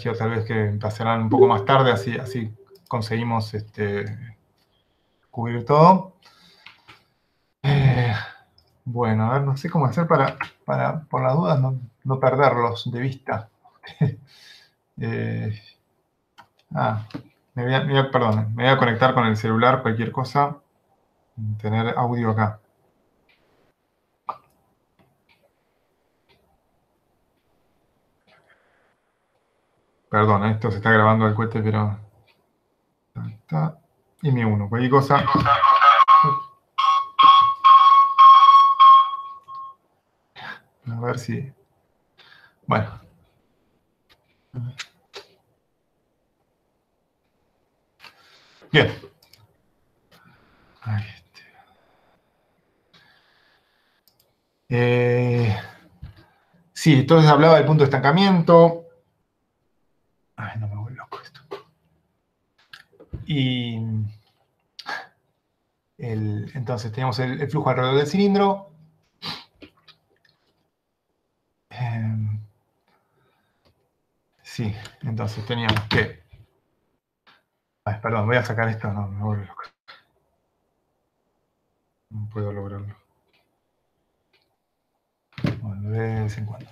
elegí tal vez que pasarán un poco más tarde, así conseguimos cubrir todo. Bueno, a ver, no sé cómo hacer para por las dudas, no perderlos de vista. Perdón, me voy a conectar con el celular, cualquier cosa, tener audio acá. Perdón, esto se está grabando el cohete, pero... Está. Y me uno, cualquier cosa... A ver si... Bueno. Bien. Ahí sí, entonces hablaba del punto de estancamiento. Ay, no me vuelvo loco esto. Y... entonces tenemos el flujo alrededor del cilindro. Sí, entonces teníamos que... Ay, perdón, voy a sacar esto, no, me vuelvo loco. No puedo lograrlo. Bueno, de vez en cuando.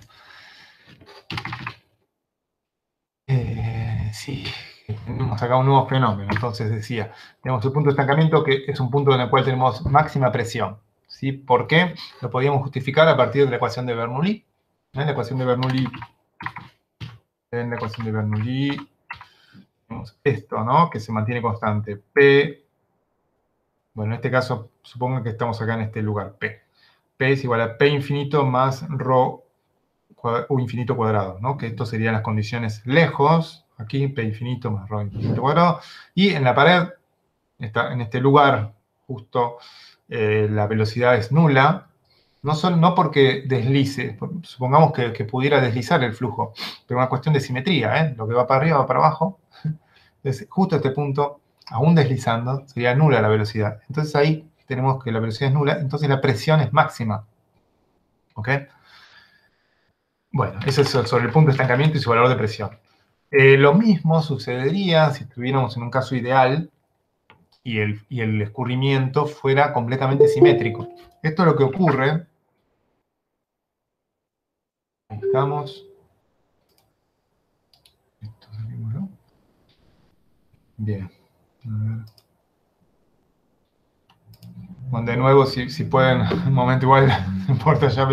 Sí, hemos sacado un nuevo fenómeno. Entonces decía, tenemos el punto de estancamiento, que es un punto en el cual tenemos máxima presión. ¿Sí? ¿Por qué? Lo podíamos justificar a partir de la ecuación de Bernoulli. En la ecuación de Bernoulli tenemos esto, ¿no? Que se mantiene constante. P, bueno, en este caso, supongo que estamos acá en este lugar, P. P es igual a P infinito más ρ U infinito cuadrado, ¿no? Que esto serían las condiciones lejos, aquí P infinito más ρ infinito cuadrado, y en la pared, en este lugar, justo la velocidad es nula, no porque deslice, supongamos que pudiera deslizar el flujo, pero una cuestión de simetría, ¿eh? Lo que va para arriba va para abajo, entonces justo a este punto, aún deslizando, sería nula la velocidad. Entonces ahí tenemos que la velocidad es nula, entonces la presión es máxima, ¿ok? Bueno, eso es sobre el punto de estancamiento y su valor de presión. Lo mismo sucedería si estuviéramos en un caso ideal y el escurrimiento fuera completamente simétrico. Esto es lo que ocurre. Ahí estamos. Esto saquémoslo. Bien. Bueno, de nuevo, si pueden, un momento igual, no importa ya,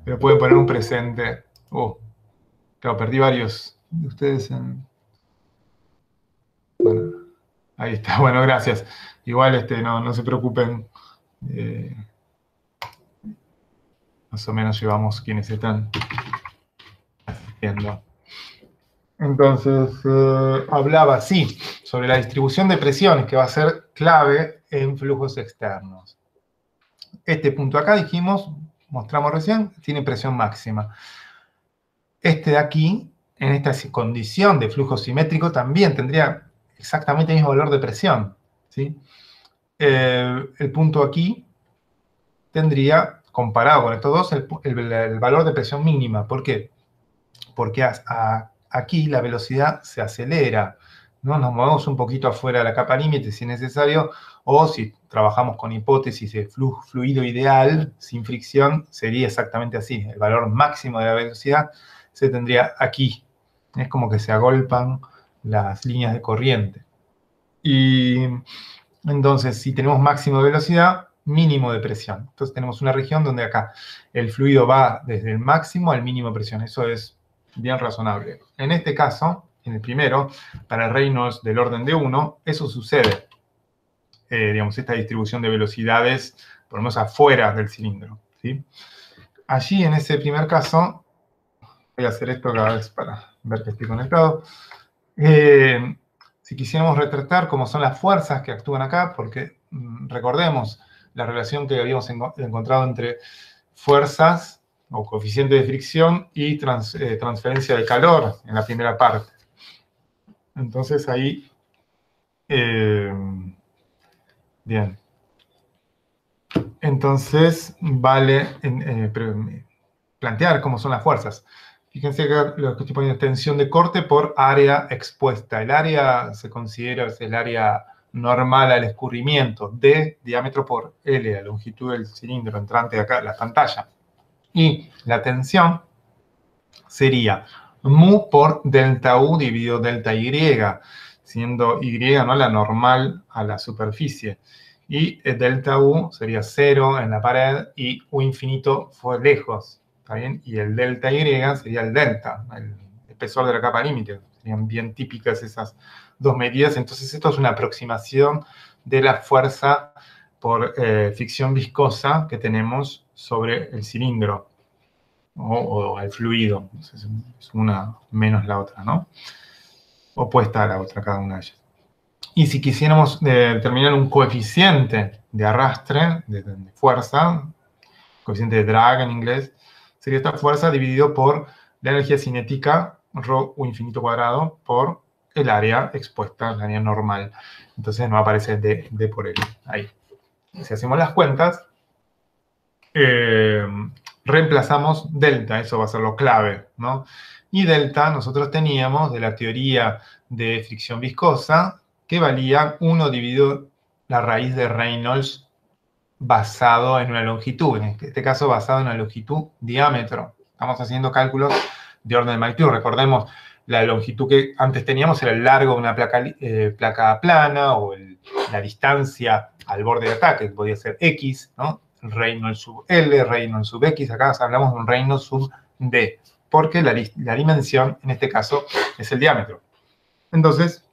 pero pueden poner un presente. Claro, perdí varios de ustedes en... Bueno, ahí está, bueno, gracias. Igual no se preocupen. Más o menos llevamos quienes están asistiendo. Entonces, hablaba, sí, sobre la distribución de presiones, que va a ser clave en flujos externos. Este punto acá, dijimos, mostramos recién, tiene presión máxima. Este de aquí, en esta condición de flujo simétrico, también tendría exactamente el mismo valor de presión, ¿sí? El punto aquí tendría, comparado con estos dos, el valor de presión mínima. ¿Por qué? Porque aquí la velocidad se acelera, ¿no? Nos movemos un poquito afuera de la capa límite si es necesario, o si trabajamos con hipótesis de fluido ideal, sin fricción, sería exactamente así. El valor máximo de la velocidad se tendría aquí. Es como que se agolpan las líneas de corriente. Y entonces, si tenemos máximo de velocidad, mínimo de presión. Entonces tenemos una región donde acá el fluido va desde el máximo al mínimo de presión. Eso es bien razonable. En este caso, en el primero, para reinos del orden de 1, eso sucede. Digamos, esta distribución de velocidades, por lo menos afuera del cilindro, ¿sí? Allí, en ese primer caso, voy a hacer esto cada vez para ver que estoy conectado. Si quisiéramos retratar cómo son las fuerzas que actúan acá, porque recordemos la relación que habíamos encontrado entre fuerzas o coeficiente de fricción y transferencia de calor en la primera parte. Entonces ahí, bien. Entonces vale plantear cómo son las fuerzas. Fíjense que lo que estoy poniendo es tensión de corte por área expuesta. El área se considera es el área normal al escurrimiento, D, diámetro por L, la longitud del cilindro entrante de acá, la pantalla. Y la tensión sería mu por delta U dividido delta Y, siendo Y, ¿no?, la normal a la superficie. Y delta U sería 0 en la pared y U infinito fue lejos, ¿está bien? Y el delta Y sería el delta, el espesor de la capa límite. Serían bien típicas esas dos medidas. Entonces esto es una aproximación de la fuerza por fricción viscosa que tenemos sobre el cilindro o el fluido. Entonces, es una menos la otra, ¿no? Opuesta a la otra, cada una de ellas. Y si quisiéramos determinar un coeficiente de arrastre, de fuerza, coeficiente de drag en inglés, sería esta fuerza dividido por la energía cinética, ρ u infinito cuadrado, por el área expuesta, el área normal. Entonces nos aparece D por L, ahí. Si hacemos las cuentas, reemplazamos delta, eso va a ser lo clave, ¿no? Y delta nosotros teníamos de la teoría de fricción viscosa, que valía 1 dividido la raíz de Reynolds basado en una longitud, en este caso basado en una longitud diámetro. Estamos haciendo cálculos de orden de magnitud. Recordemos, la longitud que antes teníamos era el largo de una placa plana o la distancia al borde de ataque, que podía ser X, ¿no? Reynolds sub L, Reynolds sub X. Acá hablamos de un Reynolds sub D, porque la dimensión, en este caso, es el diámetro. Entonces,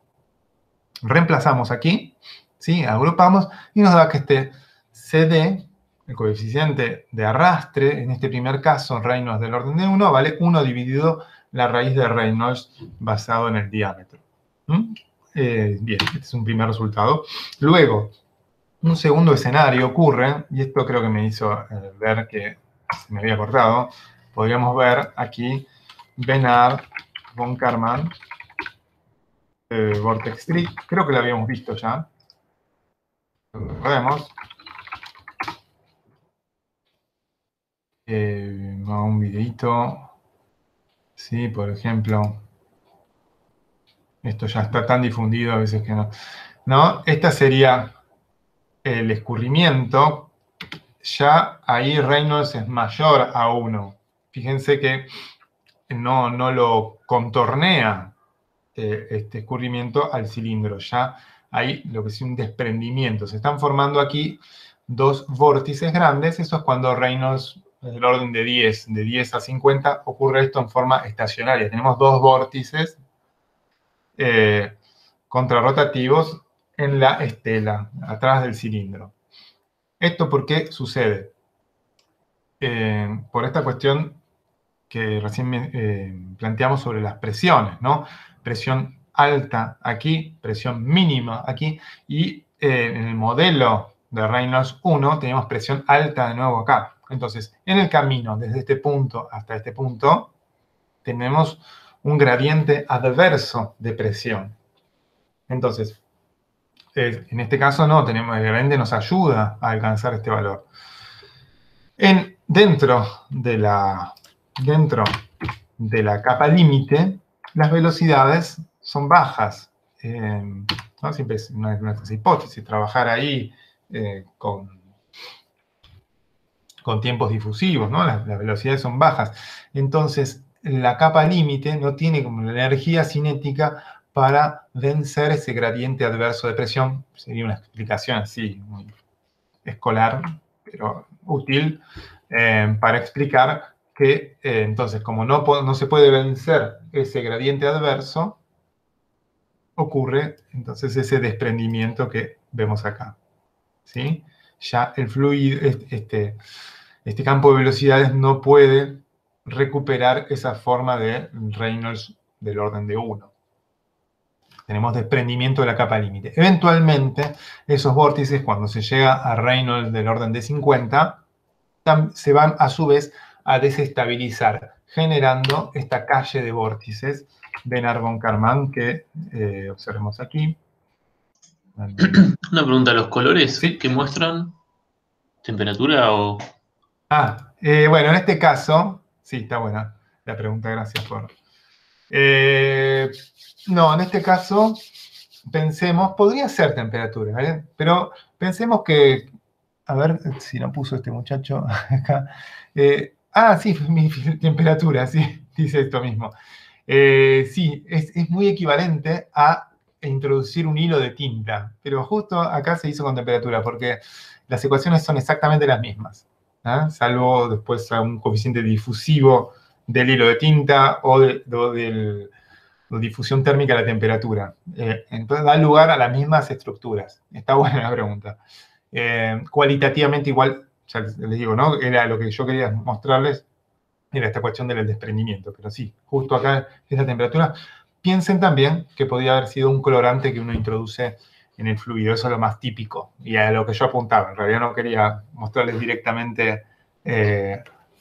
reemplazamos aquí, ¿sí? Agrupamos y nos da que este CD, el coeficiente de arrastre, en este primer caso, Reynolds del orden de 1, vale 1 dividido la raíz de Reynolds basado en el diámetro. Bien, este es un primer resultado. Luego, un segundo escenario ocurre, y esto creo que me hizo ver que se me había cortado. Podríamos ver aquí Bernard von Karman, Vortex Street, creo que lo habíamos visto ya. Recordemos. Un videito. Sí, por ejemplo. Esto ya está tan difundido a veces que no. ¿No? Esta sería el escurrimiento. Ya ahí Reynolds es mayor a 1. Fíjense que no lo contornea este escurrimiento al cilindro. Ya hay lo que es un desprendimiento. Se están formando aquí dos vórtices grandes. Eso es cuando Reynolds, del orden de 10 a 50, ocurre esto en forma estacionaria. Tenemos dos vórtices contrarrotativos en la estela, atrás del cilindro. ¿Esto por qué sucede? Por esta cuestión que recién planteamos sobre las presiones, ¿no? Presión alta aquí, presión mínima aquí, y en el modelo de Reynolds 1 tenemos presión alta de nuevo acá. Entonces, en el camino, desde este punto hasta este punto, tenemos un gradiente adverso de presión. Entonces, en este caso no, el gradiente nos ayuda a alcanzar este valor. Dentro de la capa límite, las velocidades son bajas. ¿No? Siempre es una de nuestras hipótesis, trabajar ahí con tiempos difusivos, ¿no? Las velocidades son bajas. Entonces, la capa límite no tiene como la energía cinética para vencer ese gradiente adverso de presión. Sería una explicación así, muy escolar, pero útil, para explicar que, entonces, como no se puede vencer ese gradiente adverso, ocurre, entonces, ese desprendimiento que vemos acá, ¿sí? Ya el fluido, este campo de velocidades no puede recuperar esa forma de Reynolds del orden de 1. Tenemos desprendimiento de la capa límite. Eventualmente, esos vórtices, cuando se llega a Reynolds del orden de 50, se van a su vez a desestabilizar, generando esta calle de vórtices Bernard von Karman que observemos aquí. Una pregunta, ¿los colores ¿Sí? que muestran temperatura o...? Bueno, en este caso, sí, está buena. la pregunta, gracias por... no, en este caso, pensemos, podría ser temperatura, ¿vale? Pero pensemos que, a ver si no puso este muchacho acá. Sí, mi temperatura, sí, dice esto mismo. Sí, es muy equivalente a introducir un hilo de tinta, pero justo acá se hizo con temperatura, porque las ecuaciones son exactamente las mismas, salvo después a un coeficiente difusivo del hilo de tinta o de la difusión térmica de la temperatura. Entonces da lugar a las mismas estructuras. Está buena la pregunta. Cualitativamente igual, ya les digo, ¿no? Era lo que yo quería mostrarles, era esta cuestión del desprendimiento. Pero sí, justo acá, esa temperatura. Piensen también que podía haber sido un colorante que uno introduce en el fluido. Eso es lo más típico y a lo que yo apuntaba. En realidad no quería mostrarles directamente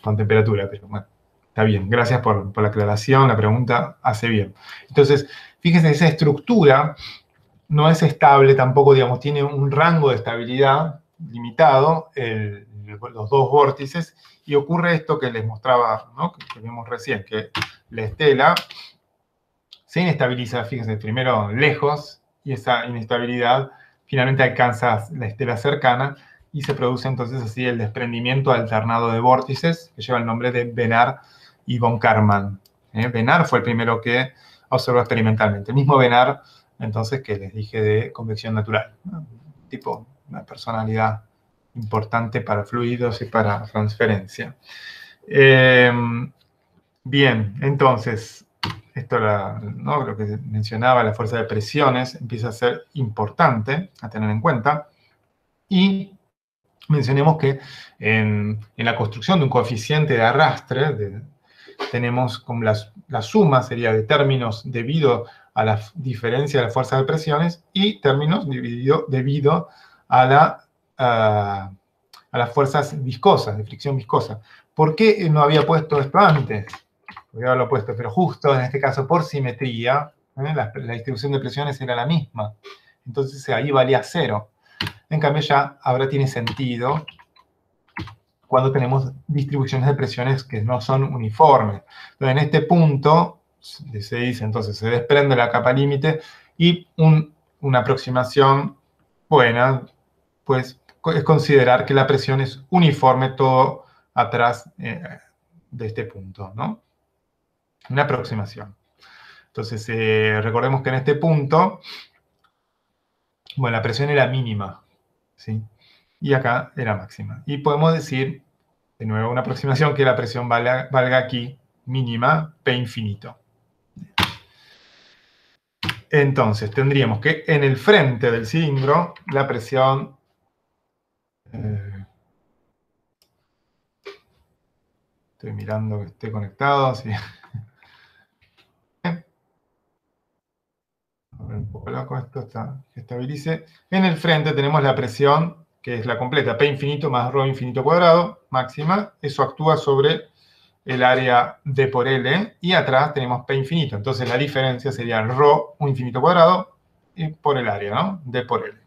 con temperatura, pero bueno. Está bien, gracias por la aclaración, la pregunta hace bien. Entonces, fíjense, esa estructura no es estable tampoco, digamos, tiene un rango de estabilidad limitado, los dos vórtices, y ocurre esto que les mostraba, ¿no? Que vimos recién, que la estela se inestabiliza, fíjense, primero lejos, y esa inestabilidad finalmente alcanza la estela cercana, y se produce entonces así el desprendimiento alternado de vórtices, que lleva el nombre de Benard y von Karman. Benard fue el primero que observó experimentalmente. El mismo Benard, entonces, que les dije de convección natural. Tipo, una personalidad importante para fluidos y para transferencia. Bien, entonces, esto ¿no? Lo que mencionaba, la fuerza de presiones empieza a ser importante a tener en cuenta. Y mencionemos que en la construcción de un coeficiente de arrastre, tenemos como la suma sería de términos debido a la diferencia de la fuerza de presiones y términos debido a las fuerzas viscosas, de fricción viscosa. ¿Por qué no había puesto esto antes? Podría haberlo puesto, pero justo en este caso por simetría, la distribución de presiones era la misma. Entonces ahí valía 0. En cambio ya ahora tiene sentido cuando tenemos distribuciones de presiones que no son uniformes. Entonces, en este punto, se dice, entonces, se desprende la capa límite y una aproximación buena, pues, es considerar que la presión es uniforme todo atrás de este punto, ¿no? Una aproximación. Entonces, recordemos que en este punto, bueno, la presión era mínima, ¿sí? Y acá era máxima. Y podemos decir, de nuevo, una aproximación que la presión valga aquí mínima, P infinito. Entonces, tendríamos que en el frente del cilindro, la presión... estoy mirando que esté conectado, ¿sí? A ver, un poco loco esto, que estabilice. En el frente tenemos la presión, que es la completa, P infinito más ρ infinito cuadrado, máxima. Eso actúa sobre el área D por L, y atrás tenemos P infinito. Entonces la diferencia sería ρ un infinito cuadrado y por el área, ¿no? D por L.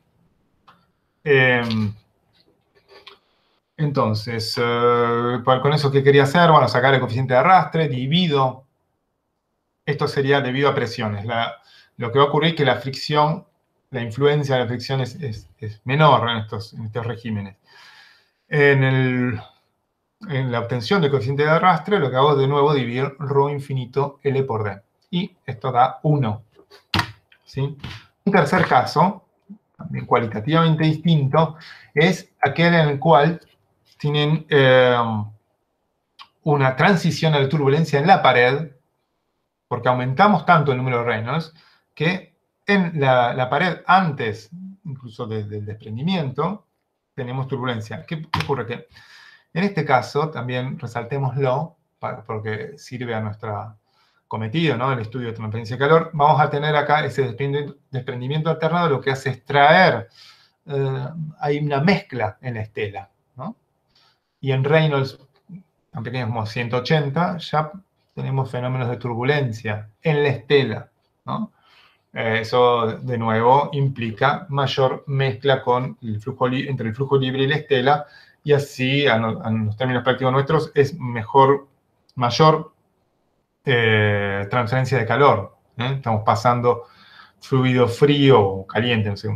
Entonces, con eso, ¿qué quería hacer? Bueno, sacar el coeficiente de arrastre, divido. Esto sería debido a presiones. Lo que va a ocurrir es que la fricción, la influencia de la fricción es menor en estos regímenes. En la obtención del coeficiente de arrastre, lo que hago es de nuevo dividir ρ infinito L por D. Y esto da 1. ¿Sí? Un tercer caso, también cualitativamente distinto, es aquel en el cual tienen una transición a la turbulencia en la pared, porque aumentamos tanto el número de Reynolds, que en la pared antes, incluso del desprendimiento, tenemos turbulencia. ¿Qué ocurre? Que en este caso, también resaltémoslo, porque sirve a nuestro cometido, ¿no? El estudio de transferencia de calor. Vamos a tener acá ese desprendimiento alternado, lo que hace es traer, hay una mezcla en la estela, ¿no? Y en Reynolds, tan pequeños como 180, ya tenemos fenómenos de turbulencia en la estela, ¿no? Eso, de nuevo, implica mayor mezcla con entre el flujo libre y la estela, y así, en los términos prácticos nuestros, es mayor transferencia de calor. Estamos pasando fluido frío o caliente, no sé,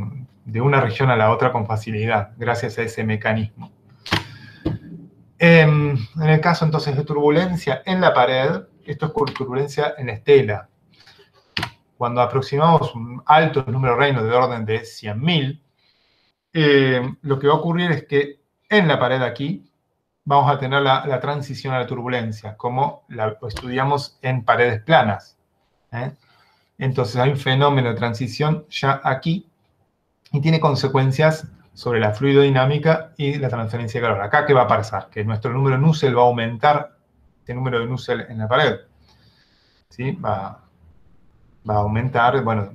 de una región a la otra con facilidad, gracias a ese mecanismo. En el caso entonces de turbulencia en la pared, esto es por turbulencia en la estela. Cuando aproximamos un alto número Reynolds de orden de 100.000, lo que va a ocurrir es que en la pared aquí vamos a tener la transición a la turbulencia, como lo estudiamos en paredes planas. Entonces hay un fenómeno de transición ya aquí y tiene consecuencias sobre la fluidodinámica y la transferencia de calor. Acá, ¿qué va a pasar? Que nuestro número de Nusselt va a aumentar, este número de Nusselt en la pared. ¿Sí? Va a aumentar, bueno,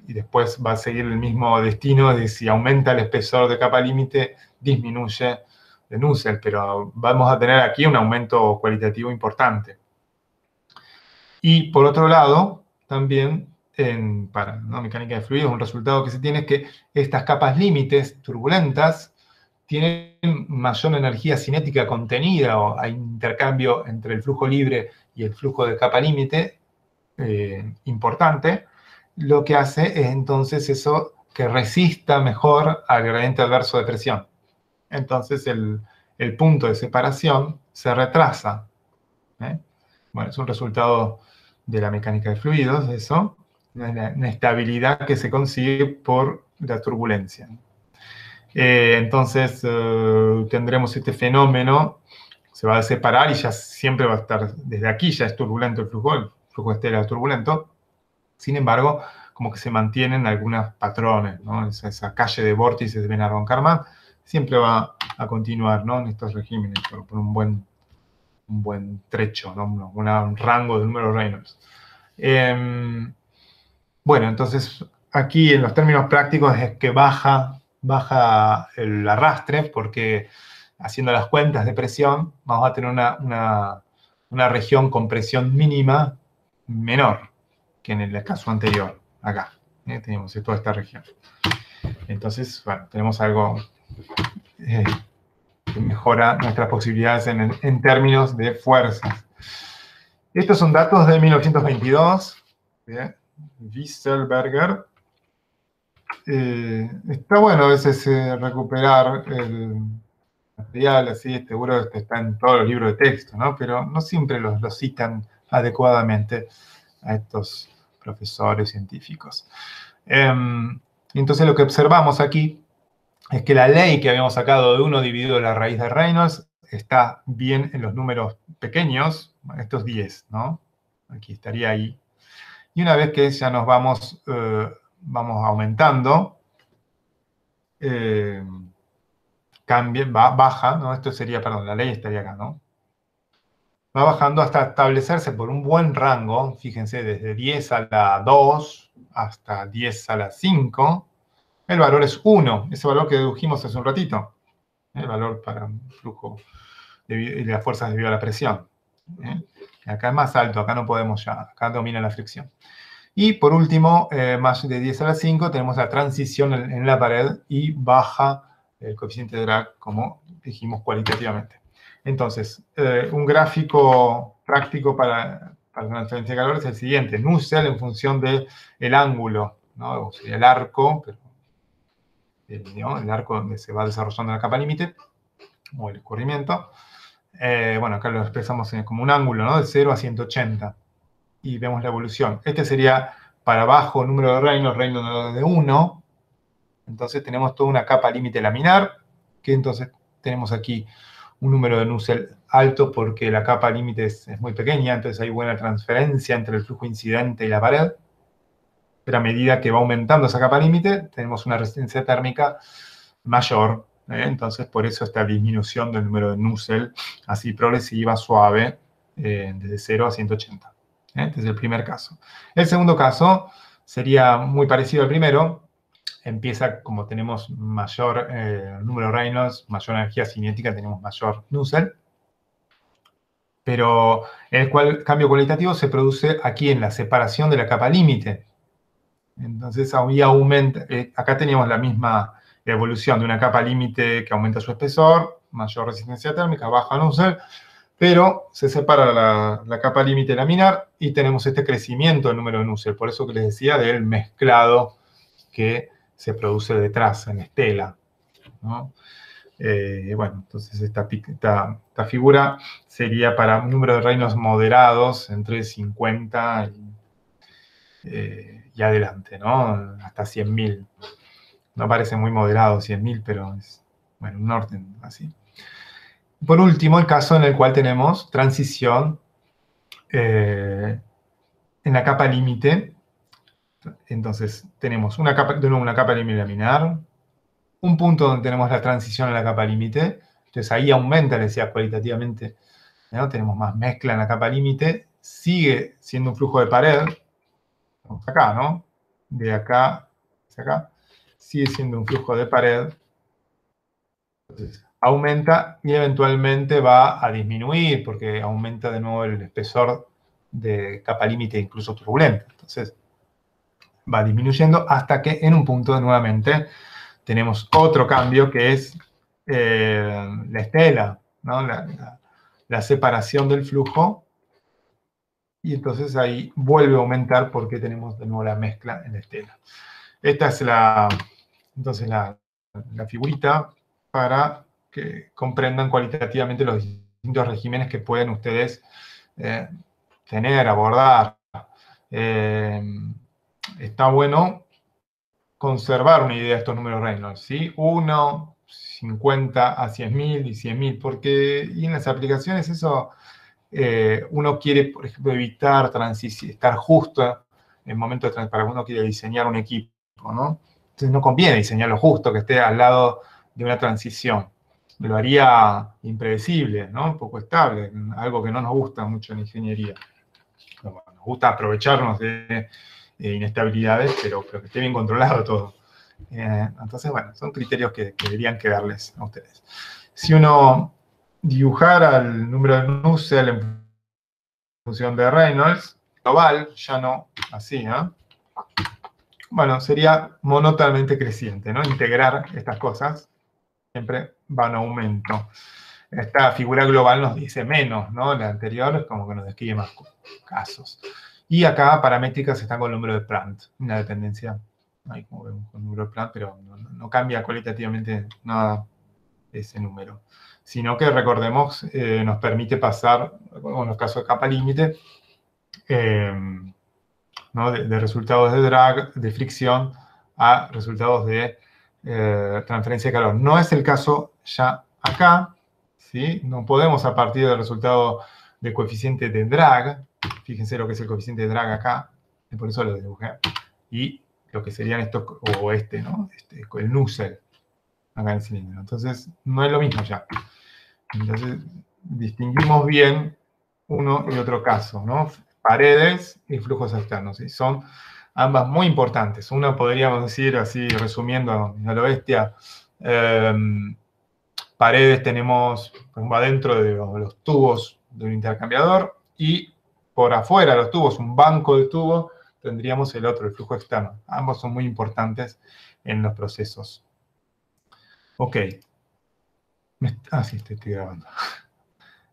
y después va a seguir el mismo destino de si aumenta el espesor de capa límite, disminuye de Nusselt, pero vamos a tener aquí un aumento cualitativo importante. Y por otro lado, también para mecánica de fluidos, un resultado que se tiene es que estas capas límites turbulentas tienen mayor energía cinética contenida, o hay intercambio entre el flujo libre y el flujo de capa límite importante, lo que hace es entonces eso que resista mejor al gradiente adverso de presión. Entonces el punto de separación se retrasa. Bueno, es un resultado de la mecánica de fluidos, eso, una estabilidad que se consigue por la turbulencia. Entonces tendremos este fenómeno, se va a separar y ya siempre va a estar, desde aquí ya es turbulento el flujo estelar turbulento. Sin embargo, como que se mantienen algunos patrones, ¿no? Esa calle de vórtices de Benarron-Karman siempre va a continuar, ¿no? En estos regímenes por un buen trecho, ¿no? Un rango de número Reynolds. Bueno, entonces aquí en los términos prácticos es que baja el arrastre, porque haciendo las cuentas de presión vamos a tener una región con presión mínima menor que en el caso anterior, acá. Tenemos toda esta región. Entonces, bueno, tenemos algo que mejora nuestras posibilidades en términos de fuerzas. Estos son datos de 1922, de Wieselberger. Está bueno a veces recuperar el material, así, seguro que está en todos los libros de texto, ¿no? Pero no siempre los citan adecuadamente a estos profesores científicos. Entonces lo que observamos aquí es que la ley que habíamos sacado de 1 dividido la raíz de Reynolds está bien en los números pequeños, estos 10, ¿no? Aquí estaría ahí. Y una vez que ya nos vamos aumentando, baja, ¿no? Esto sería, perdón, la ley estaría acá, ¿no? Va bajando hasta establecerse por un buen rango, fíjense, desde 10 a la 2 hasta 10 a la 5, el valor es 1, ese valor que dedujimos hace un ratito, el valor para un flujo de las fuerzas debido a la presión. Acá es más alto, acá no podemos ya, acá domina la fricción. Y por último, más de 10 a la 5, tenemos la transición en la pared y baja el coeficiente de drag, como dijimos cualitativamente. Entonces, un gráfico práctico para la transferencia de calor es el siguiente. Nusselt en función del ángulo, ¿no? O sea, el arco, ¿no? El arco donde se va desarrollando la capa límite, o el escurrimiento. Bueno, acá lo expresamos como un ángulo, ¿no? De 0 a 180. Y vemos la evolución. Este sería para abajo número de Reynolds de 1. Entonces tenemos toda una capa límite laminar, que entonces tenemos aquí un número de Nusselt alto porque la capa límite es muy pequeña, entonces hay buena transferencia entre el flujo incidente y la pared. Pero a medida que va aumentando esa capa límite, tenemos una resistencia térmica mayor. Entonces, por eso esta disminución del número de Nusselt, así progresiva, suave, desde 0 a 180. Este es el primer caso. El segundo caso sería muy parecido al primero. Empieza como tenemos mayor número de Reynolds, mayor energía cinética, tenemos mayor Nusselt. Pero el cambio cualitativo se produce aquí en la separación de la capa límite. Entonces ahí aumenta, acá teníamos la misma evolución de una capa límite que aumenta su espesor, mayor resistencia térmica, baja Nusselt, pero se separa la capa límite laminar y tenemos este crecimiento del número de Nusselt. Por eso que les decía del mezclado que se produce detrás, en estela, ¿no? Bueno, entonces esta figura sería para un número de reinos moderados entre 50 y adelante, ¿no? Hasta 100.000. No parece muy moderado 100.000, pero es, bueno, un orden así. Por último, el caso en el cual tenemos transición en la capa límite. Entonces, tenemos de nuevo una capa límite laminar, un punto donde tenemos la transición en la capa límite. Entonces, ahí aumenta, les decía, cualitativamente, ¿no? Tenemos más mezcla en la capa límite. Sigue siendo un flujo de pared. Estamos acá, ¿no? De acá hacia acá. Sigue siendo un flujo de pared. Entonces, aumenta y eventualmente va a disminuir porque aumenta de nuevo el espesor de capa límite incluso turbulenta. Entonces, va disminuyendo hasta que en un punto nuevamente tenemos otro cambio que es la estela, ¿no? La separación del flujo. Y entonces ahí vuelve a aumentar porque tenemos de nuevo la mezcla en la estela. Esta es entonces la figurita para que comprendan cualitativamente los distintos regímenes que pueden ustedes tener, abordar. Está bueno conservar una idea de estos números Reynolds, ¿sí? 1, 50 a 100.000 y 100.000, porque y en las aplicaciones eso, uno quiere, por ejemplo, evitar estar justo en el momento de para uno quiere diseñar un equipo, ¿no? Entonces no conviene diseñarlo justo, que esté al lado de una transición. Lo haría impredecible, ¿no? Un poco estable, algo que no nos gusta mucho en ingeniería. Nos gusta aprovecharnos de inestabilidades, pero que esté bien controlado todo. Entonces, bueno, son criterios que deberían quedarles a ustedes. Si uno dibujara el número de Nusselt en función de Reynolds, global, ya no así, ¿no? Bueno, sería monótonamente creciente, ¿no? Integrar estas cosas siempre va en aumento. Esta figura global nos dice menos, ¿no? La anterior es como que nos describe más casos. Y acá paramétricas están con el número de Planck, una dependencia, ahí como vemos con el número de Planck, pero no cambia cualitativamente nada ese número. Sino que, recordemos, nos permite pasar, en los casos de capa límite, ¿no? de resultados de drag, de fricción, a resultados de transferencia de calor. No es el caso ya acá, ¿sí? No podemos a partir del resultado del coeficiente de drag, fíjense lo que es el coeficiente de drag acá, y por eso lo dibujé, y lo que serían estos, o ¿no? El Nusselt, acá en el cilindro. Entonces, no es lo mismo ya. Entonces, distinguimos bien uno y otro caso, ¿no? Paredes y flujos externos, ¿sí? Son ambas muy importantes. Una podríamos decir, así resumiendo a lo bestia, paredes tenemos, por ejemplo, adentro de los tubos de un intercambiador y por afuera de los tubos, un banco de tubos, tendríamos el otro, el flujo externo. Ambos son muy importantes en los procesos. Ok. Sí, estoy grabando.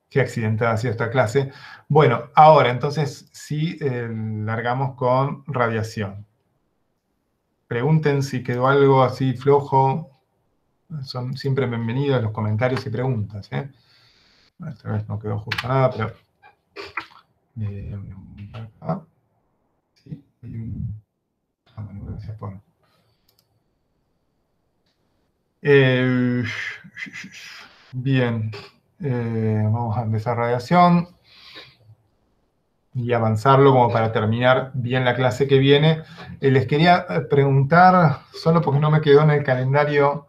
Qué accidentada ha sido esta clase. Bueno, ahora, entonces, sí, largamos con radiación. Pregunten si quedó algo así flojo. Son siempre bienvenidos los comentarios y preguntas, ¿eh? Esta vez no quedó justo nada, pero... acá. Sí, bueno, gracias por... bien, vamos a empezar radiación y avanzarlo como para terminar bien la clase que viene. Les quería preguntar, solo porque no me quedó en el calendario,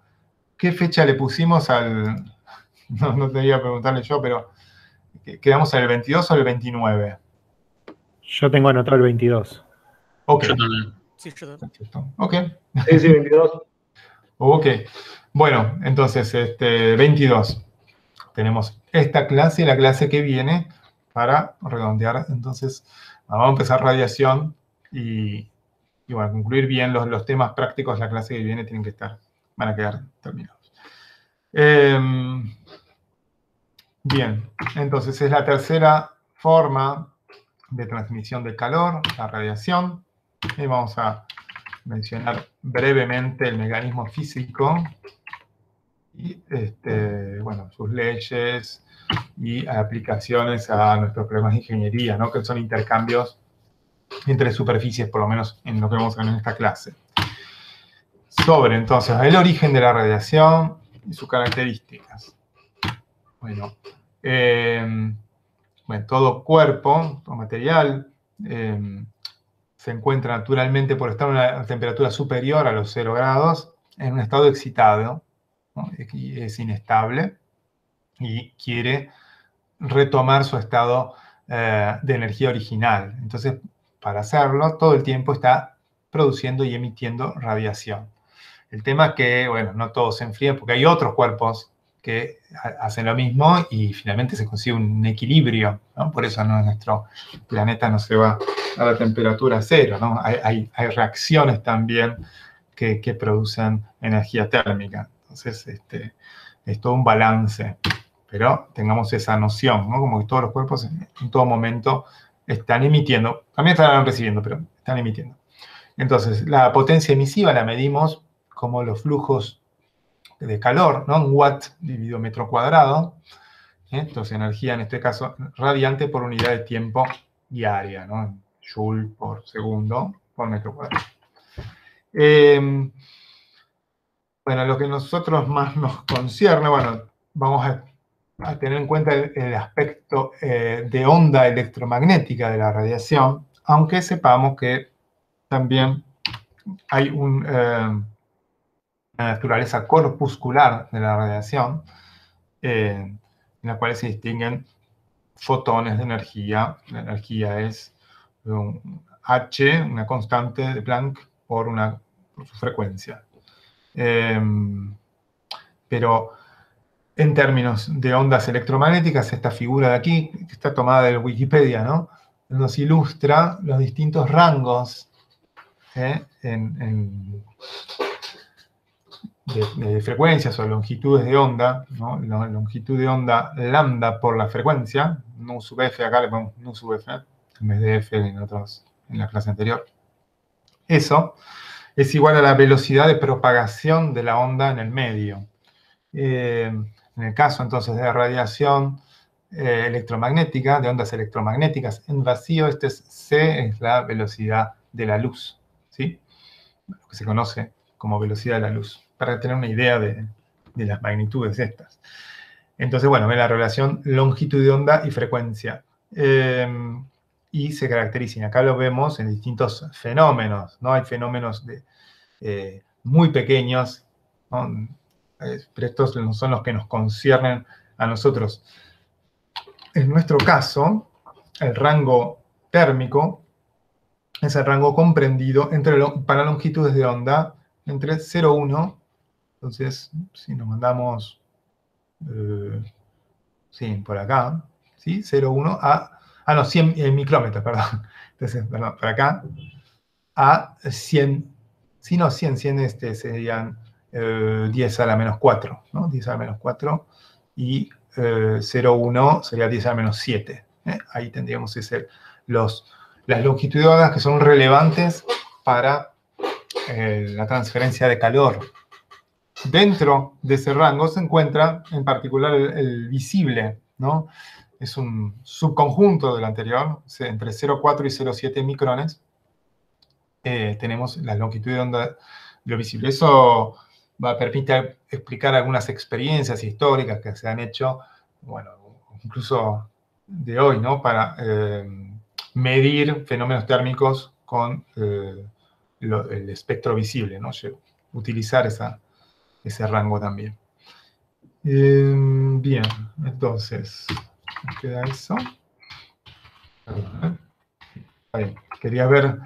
¿qué fecha le pusimos al...? No te iba a preguntarle yo, pero ¿quedamos en el 22 o el 29? Yo tengo anotado el 22. Ok. Yo también. Sí, yo también. Perfecto. Ok. Sí, 22. Ok. Bueno, entonces, 22. Tenemos esta clase y la clase que viene para redondear. Entonces, vamos a empezar radiación y bueno, concluir bien los temas prácticos de la clase que viene van a quedar terminados. Bien, entonces es la tercera forma de transmisión de calor, la radiación. Y vamos a mencionar brevemente el mecanismo físico y bueno, sus leyes y aplicaciones a nuestros problemas de ingeniería, ¿no? Que son intercambios entre superficies, por lo menos en lo que vamos a ver en esta clase. Sobre, entonces, el origen de la radiación y sus características. Bueno, todo cuerpo o material se encuentra naturalmente, por estar a una temperatura superior a los 0 grados, en un estado excitado, ¿no? Y es inestable y quiere retomar su estado de energía original. Entonces, para hacerlo, todo el tiempo está produciendo y emitiendo radiación. El tema es que, bueno, no todos se enfrían porque hay otros cuerpos que hacen lo mismo y finalmente se consigue un equilibrio, ¿no? Por eso nuestro planeta no se va a la temperatura cero, ¿no? Hay reacciones también que producen energía térmica. Entonces, es todo un balance. Pero tengamos esa noción, ¿no? Como que todos los cuerpos en todo momento están emitiendo, también están recibiendo, pero están emitiendo. Entonces, la potencia emisiva la medimos como los flujos de calor, ¿no? Un watt dividido metro cuadrado. Entonces, energía, en este caso, radiante por unidad de tiempo diaria, ¿no? Joule por segundo por metro cuadrado. Bueno, lo que a nosotros más nos concierne, bueno, vamos a tener en cuenta el aspecto de onda electromagnética de la radiación, aunque sepamos que también hay una naturaleza corpuscular de la radiación, en la cual se distinguen fotones de energía. La energía es un H, una constante de Planck, por su frecuencia. Pero en términos de ondas electromagnéticas, esta figura de aquí, que está tomada de Wikipedia, ¿no? Nos ilustra los distintos rangos de frecuencias o longitudes de onda, ¿no? La longitud de onda lambda por la frecuencia, nu sub f, acá le ponemos nu sub f, en vez de f en la clase anterior. Eso es igual a la velocidad de propagación de la onda en el medio. En el caso entonces de radiación electromagnética, de ondas electromagnéticas en vacío, c es la velocidad de la luz, ¿sí? Lo que se conoce como velocidad de la luz, para tener una idea de las magnitudes estas. Entonces, bueno, ven la relación longitud de onda y frecuencia. Y se caracterizan, acá lo vemos en distintos fenómenos, ¿no? Hay fenómenos muy pequeños, ¿no? Pero estos son los que nos conciernen a nosotros. En nuestro caso, el rango térmico es el rango comprendido para longitudes de onda entre 0,1, entonces, si nos mandamos, por acá, ¿sí? 0,1 a 100 micrómetros, perdón. Entonces, perdón, por acá, a 100, si no, 100 serían 10 a la menos 4, ¿no? 10 a la menos 4 y 0,1 sería 10 a la menos 7. Ahí tendríamos que ser las longitudes de ondas que son relevantes para la transferencia de calor. Dentro de ese rango se encuentra en particular el visible, ¿no? Es un subconjunto del anterior, entre 0,4 y 0,7 micrones. Tenemos la longitud de onda de lo visible. Eso va a permitir explicar algunas experiencias históricas que se han hecho, bueno, incluso de hoy, ¿no? Para medir fenómenos térmicos con el espectro visible, ¿no? Utilizar ese rango también. Bien, entonces, ¿me queda eso? Ahí, quería ver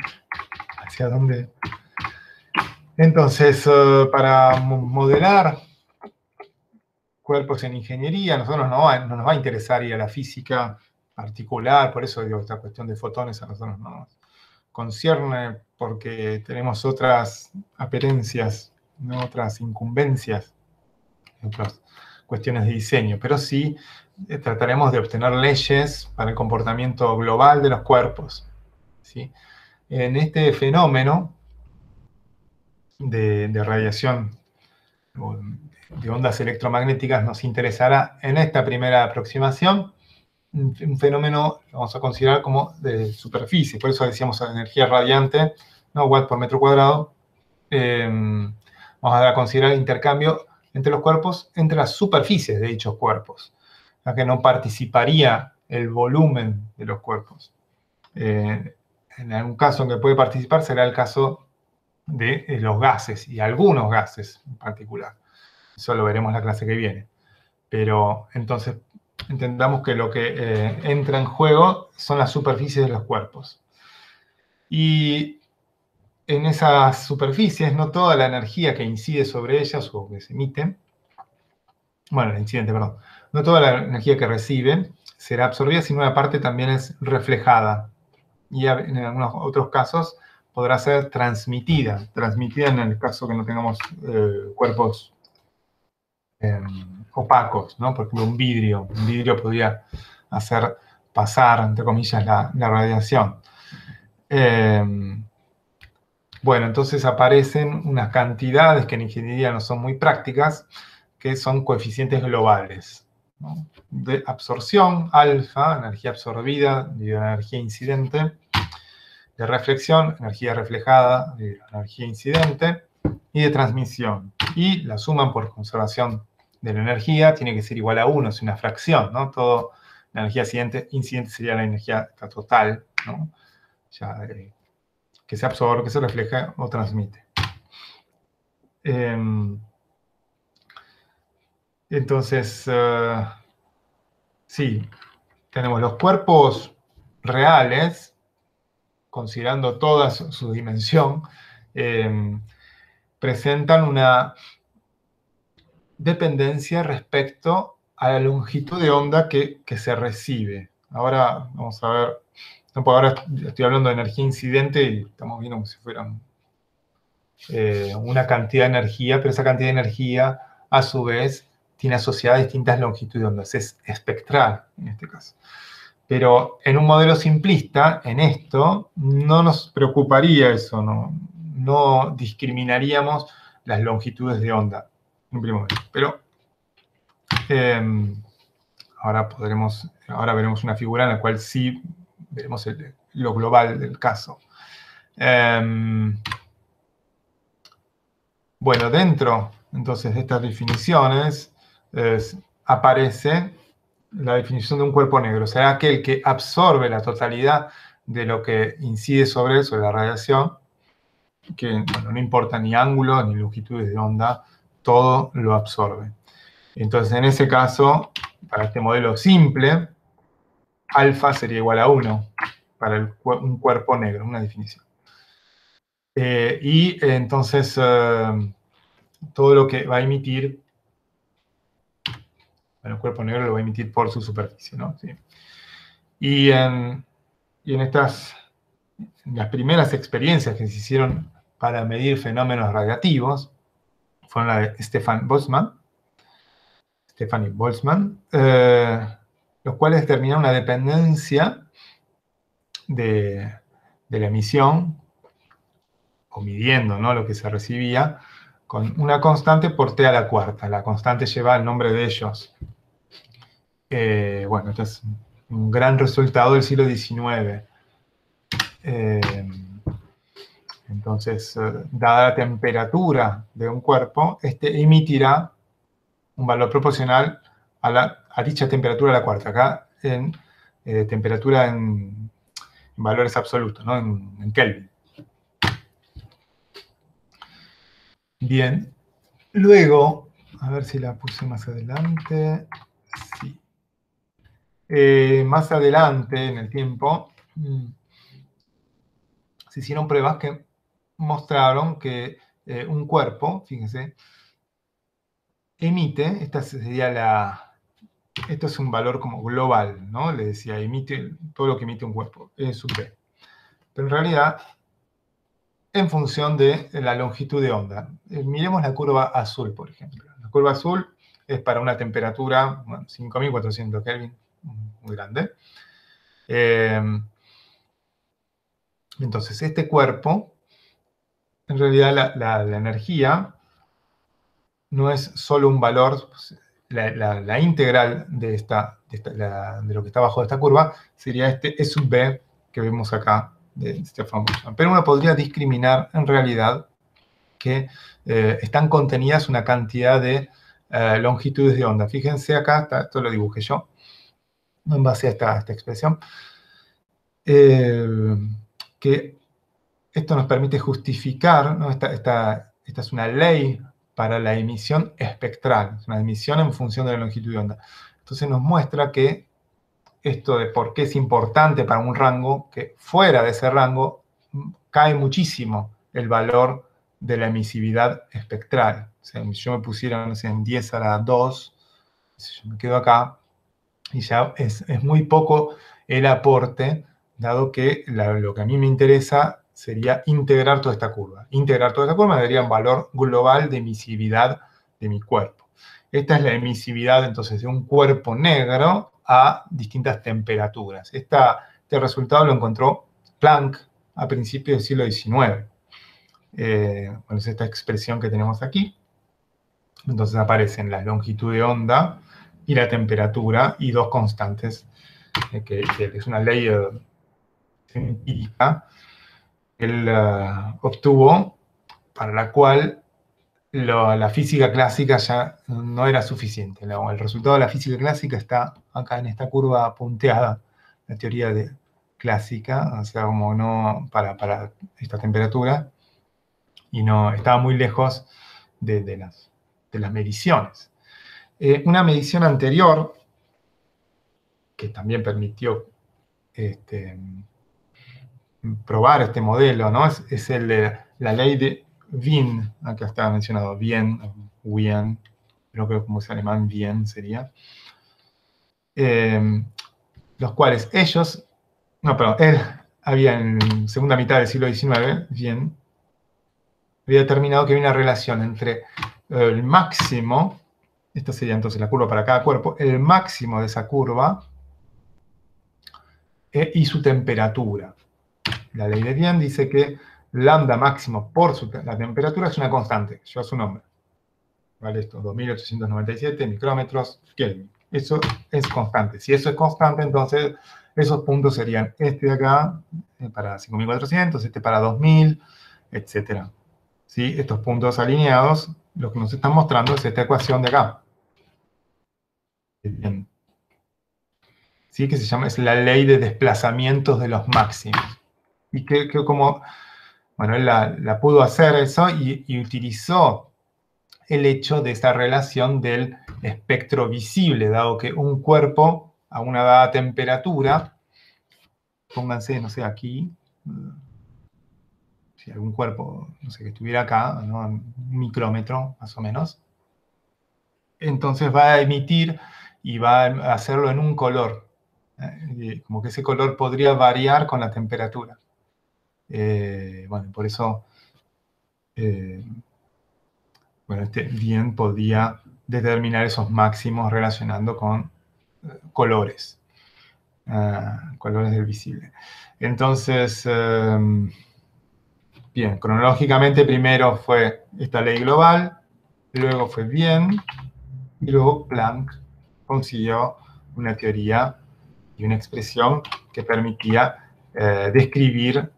hacia dónde. Entonces, para modelar cuerpos en ingeniería, a nosotros no nos va a interesar ir a la física particular, por eso digo, esta cuestión de fotones a nosotros no nos concierne, porque tenemos otras apetencias, ¿no? Otras incumbencias, otras cuestiones de diseño, pero sí trataremos de obtener leyes para el comportamiento global de los cuerpos, ¿sí? En este fenómeno de radiación de ondas electromagnéticas nos interesará en esta primera aproximación un fenómeno, lo vamos a considerar como de superficie, por eso decíamos energía radiante, no watt por metro cuadrado. Vamos a considerar el intercambio entre los cuerpos, entre las superficies de dichos cuerpos, ya que no participaría el volumen de los cuerpos. En algún caso en que puede participar será el caso de los gases, y algunos gases en particular. Eso lo veremos la clase que viene. Pero entonces entendamos que lo que entra en juego son las superficies de los cuerpos. Y en esas superficies no toda la energía que incide sobre ellas o que se emite, bueno, el incidente, perdón, no toda la energía que reciben será absorbida, sino una parte también es reflejada. Y en algunos otros casos podrá ser transmitida en el caso que no tengamos cuerpos opacos, ¿no? Por ejemplo, un vidrio podría hacer pasar, entre comillas, la radiación. Bueno, entonces aparecen unas cantidades que en ingeniería no son muy prácticas, que son coeficientes globales, ¿no? De absorción, alfa, energía absorbida, dividido en energía incidente, de reflexión, energía reflejada, energía incidente, y de transmisión. Y la suman por conservación de la energía, tiene que ser igual a 1, es una fracción, ¿no? Todo, la energía incidente sería la energía total, ¿no? Ya, que se absorbe, que se refleja o transmite. Entonces, sí, tenemos los cuerpos reales, considerando toda su dimensión, presentan una dependencia respecto a la longitud de onda que se recibe. Ahora vamos a ver, ahora estoy hablando de energía incidente y estamos viendo como si fuera una cantidad de energía, pero esa cantidad de energía a su vez tiene asociadas distintas longitudes de ondas, es espectral en este caso. Pero en un modelo simplista, en esto, no nos preocuparía eso, no discriminaríamos las longitudes de onda en primer momento. Pero ahora veremos una figura en la cual sí veremos lo global del caso. Bueno, dentro entonces de estas definiciones aparece la definición de un cuerpo negro. Será aquel que absorbe la totalidad de lo que incide sobre él, sobre la radiación, que bueno, no importa ni ángulo ni longitudes de onda, todo lo absorbe. Entonces, en ese caso, para este modelo simple, alfa sería igual a 1 para un cuerpo negro, una definición. Y entonces, todo lo que va a emitir, bueno, el cuerpo negro lo va a emitir por su superficie, ¿no? Sí. Y en las primeras experiencias que se hicieron para medir fenómenos radiativos fueron la de Stephanie Boltzmann, los cuales determinaron una dependencia de la emisión, o midiendo, ¿no?, lo que se recibía, con una constante por t a la cuarta. La constante lleva el nombre de ellos. Bueno, esto es un gran resultado del siglo XIX. Entonces, dada la temperatura de un cuerpo, este emitirá un valor proporcional a dicha temperatura a la cuarta. Acá en temperatura en valores absolutos, ¿no? En Kelvin. Bien. Luego, a ver si la puse más adelante. Sí. Más adelante en el tiempo, se hicieron pruebas que mostraron que un cuerpo, fíjense, emite, esto es un valor como global, ¿no? Le decía, emite todo lo que emite un cuerpo, sub P. Pero en realidad, en función de la longitud de onda. Miremos la curva azul, por ejemplo. La curva azul es para una temperatura, bueno, 5400 Kelvin, muy grande. Entonces, este cuerpo, en realidad la energía no es solo un valor, la integral de lo que está abajo de esta curva sería este E sub B que vemos acá de Stefan Boltzmann. Pero uno podría discriminar en realidad que están contenidas una cantidad de longitudes de onda. Fíjense acá, esto lo dibujé yo, en base a esta expresión, que esto nos permite justificar, ¿no? Esta es una ley para la emisión espectral, es una emisión en función de la longitud de onda. Entonces nos muestra que esto de por qué es importante para un rango, que fuera de ese rango cae muchísimo el valor de la emisividad espectral. O sea, si yo me pusiera, no sé, en 10 a la 2, yo me quedo acá, y ya es muy poco el aporte, dado que lo que a mí me interesa sería integrar toda esta curva. Integrar toda esta curva me daría un valor global de emisividad de mi cuerpo. Esta es la emisividad, entonces, de un cuerpo negro a distintas temperaturas. Este resultado lo encontró Planck a principios del siglo XIX. Bueno, es esta expresión que tenemos aquí. Entonces aparecen la longitud de onda y la temperatura y dos constantes, que es una ley empírica que él obtuvo, para la cual la física clásica ya no era suficiente. El resultado de la física clásica está acá en esta curva punteada, la teoría clásica, o sea, como no para esta temperatura, y no estaba muy lejos de las mediciones. Una medición anterior, que también permitió probar este modelo, ¿no? Es el de la ley de Wien, acá está mencionado, Wien, creo que como es alemán, Wien sería. Los cuales él había en segunda mitad del siglo XIX, Wien, había determinado que había una relación entre el máximo, esta sería entonces la curva para cada cuerpo, el máximo de esa curva y su temperatura. La ley de Wien dice que lambda máximo por la temperatura es una constante, lleva su nombre. ¿Vale? Esto, 2897 micrómetros Kelvin. Eso es constante. Si eso es constante, entonces esos puntos serían este de acá para 5400, este para 2000, etc. ¿Sí? Estos puntos alineados, lo que nos están mostrando es esta ecuación de acá. Bien. ¿Sí? Que se llama, es la ley de desplazamientos de los máximos. Y que como, bueno, él la pudo hacer eso y utilizó el hecho de esta relación del espectro visible, dado que un cuerpo a una dada temperatura, pónganse, no sé, aquí, si algún cuerpo, no sé, que estuviera acá, ¿no? Un micrómetro, más o menos, entonces va a emitir y va a hacerlo en un color, como que ese color podría variar con la temperatura. Bueno, por eso, bueno, bien podía determinar esos máximos relacionando con colores, colores del visible. Entonces, bien, cronológicamente primero fue esta ley global, luego fue Wien, y luego Planck consiguió una teoría y una expresión que permitía describir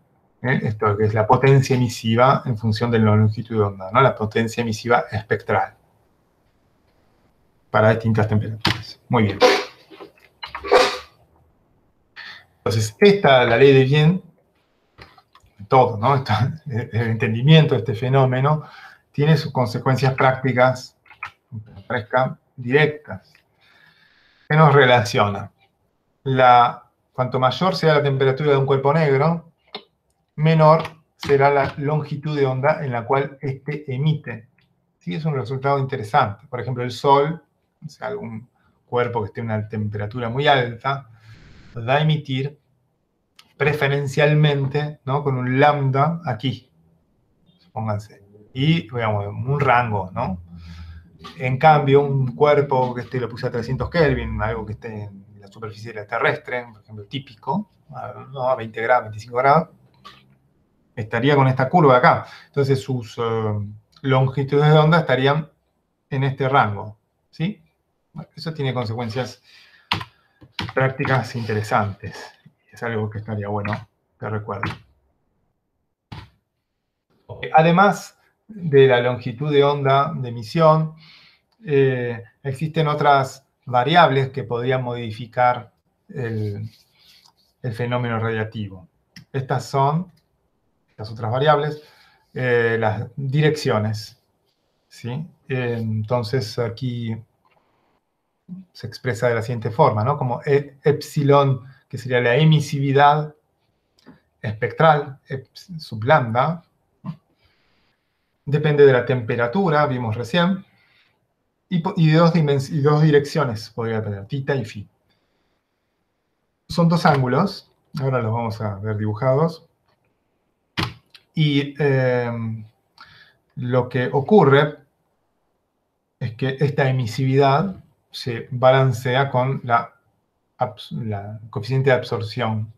esto que es la potencia emisiva en función de la longitud de onda, ¿no? La potencia emisiva espectral para distintas temperaturas. Muy bien. Entonces, la ley de Wien, todo, ¿no? El entendimiento de este fenómeno tiene sus consecuencias prácticas, aunque no parezcan directas. ¿Qué nos relaciona? Cuanto mayor sea la temperatura de un cuerpo negro, menor será la longitud de onda en la cual éste emite. Sí, es un resultado interesante. Por ejemplo, el Sol, o sea, algún cuerpo que esté a una temperatura muy alta, va a emitir preferencialmente, ¿no? Con un lambda aquí, pónganse, y digamos, un rango, ¿no? En cambio, un cuerpo que lo puse a 300 Kelvin, algo que esté en la superficie terrestre, por ejemplo, típico, a 20 grados, 25 grados, estaría con esta curva acá. Entonces sus longitudes de onda estarían en este rango, ¿sí? Bueno, eso tiene consecuencias prácticas interesantes. Es algo que estaría bueno que recuerden. Además de la longitud de onda de emisión, existen otras variables que podrían modificar el fenómeno radiativo. Estas son, las otras variables, las direcciones, ¿sí? Entonces aquí se expresa de la siguiente forma, ¿no? Como epsilon, que sería la emisividad espectral, sub lambda, depende de la temperatura, vimos recién, y dos direcciones podría tener, θ y φ. Son dos ángulos, ahora los vamos a ver dibujados, y lo que ocurre es que esta emisividad se balancea con la coeficiente de absorción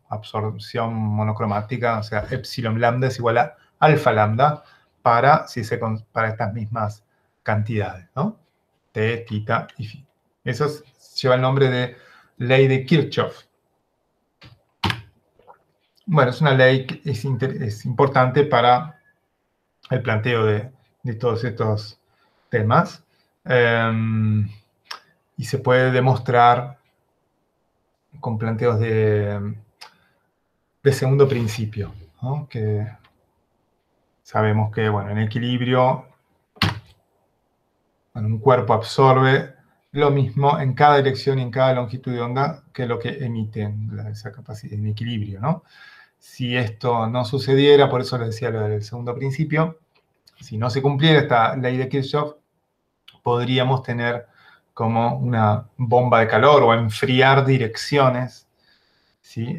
monocromática, o sea, epsilon lambda es igual a alfa lambda para estas mismas cantidades, ¿no? T, θ y φ. Eso lleva el nombre de ley de Kirchhoff. Bueno, es una ley que es importante para el planteo de todos estos temas. Y se puede demostrar con planteos de segundo principio, ¿no? Que sabemos que, bueno, en equilibrio, bueno, un cuerpo absorbe lo mismo en cada dirección y en cada longitud de onda que lo que emite esa capacidad en equilibrio, ¿no? Si esto no sucediera, por eso les decía lo del segundo principio, si no se cumpliera esta ley de Kirchhoff, podríamos tener como una bomba de calor o enfriar direcciones, ¿sí?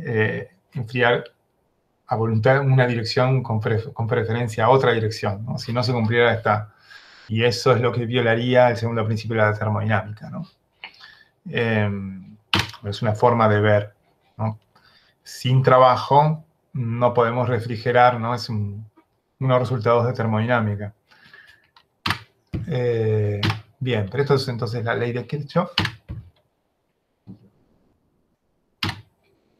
Enfriar a voluntad una dirección con preferencia a otra dirección, ¿no? Si no se cumpliera esta. Y eso es lo que violaría el segundo principio de la termodinámica, ¿no? Es una forma de ver, ¿no? Sin trabajo no podemos refrigerar, ¿no? Es unos resultados de termodinámica. Bien, pero esto es entonces la ley de Kirchhoff.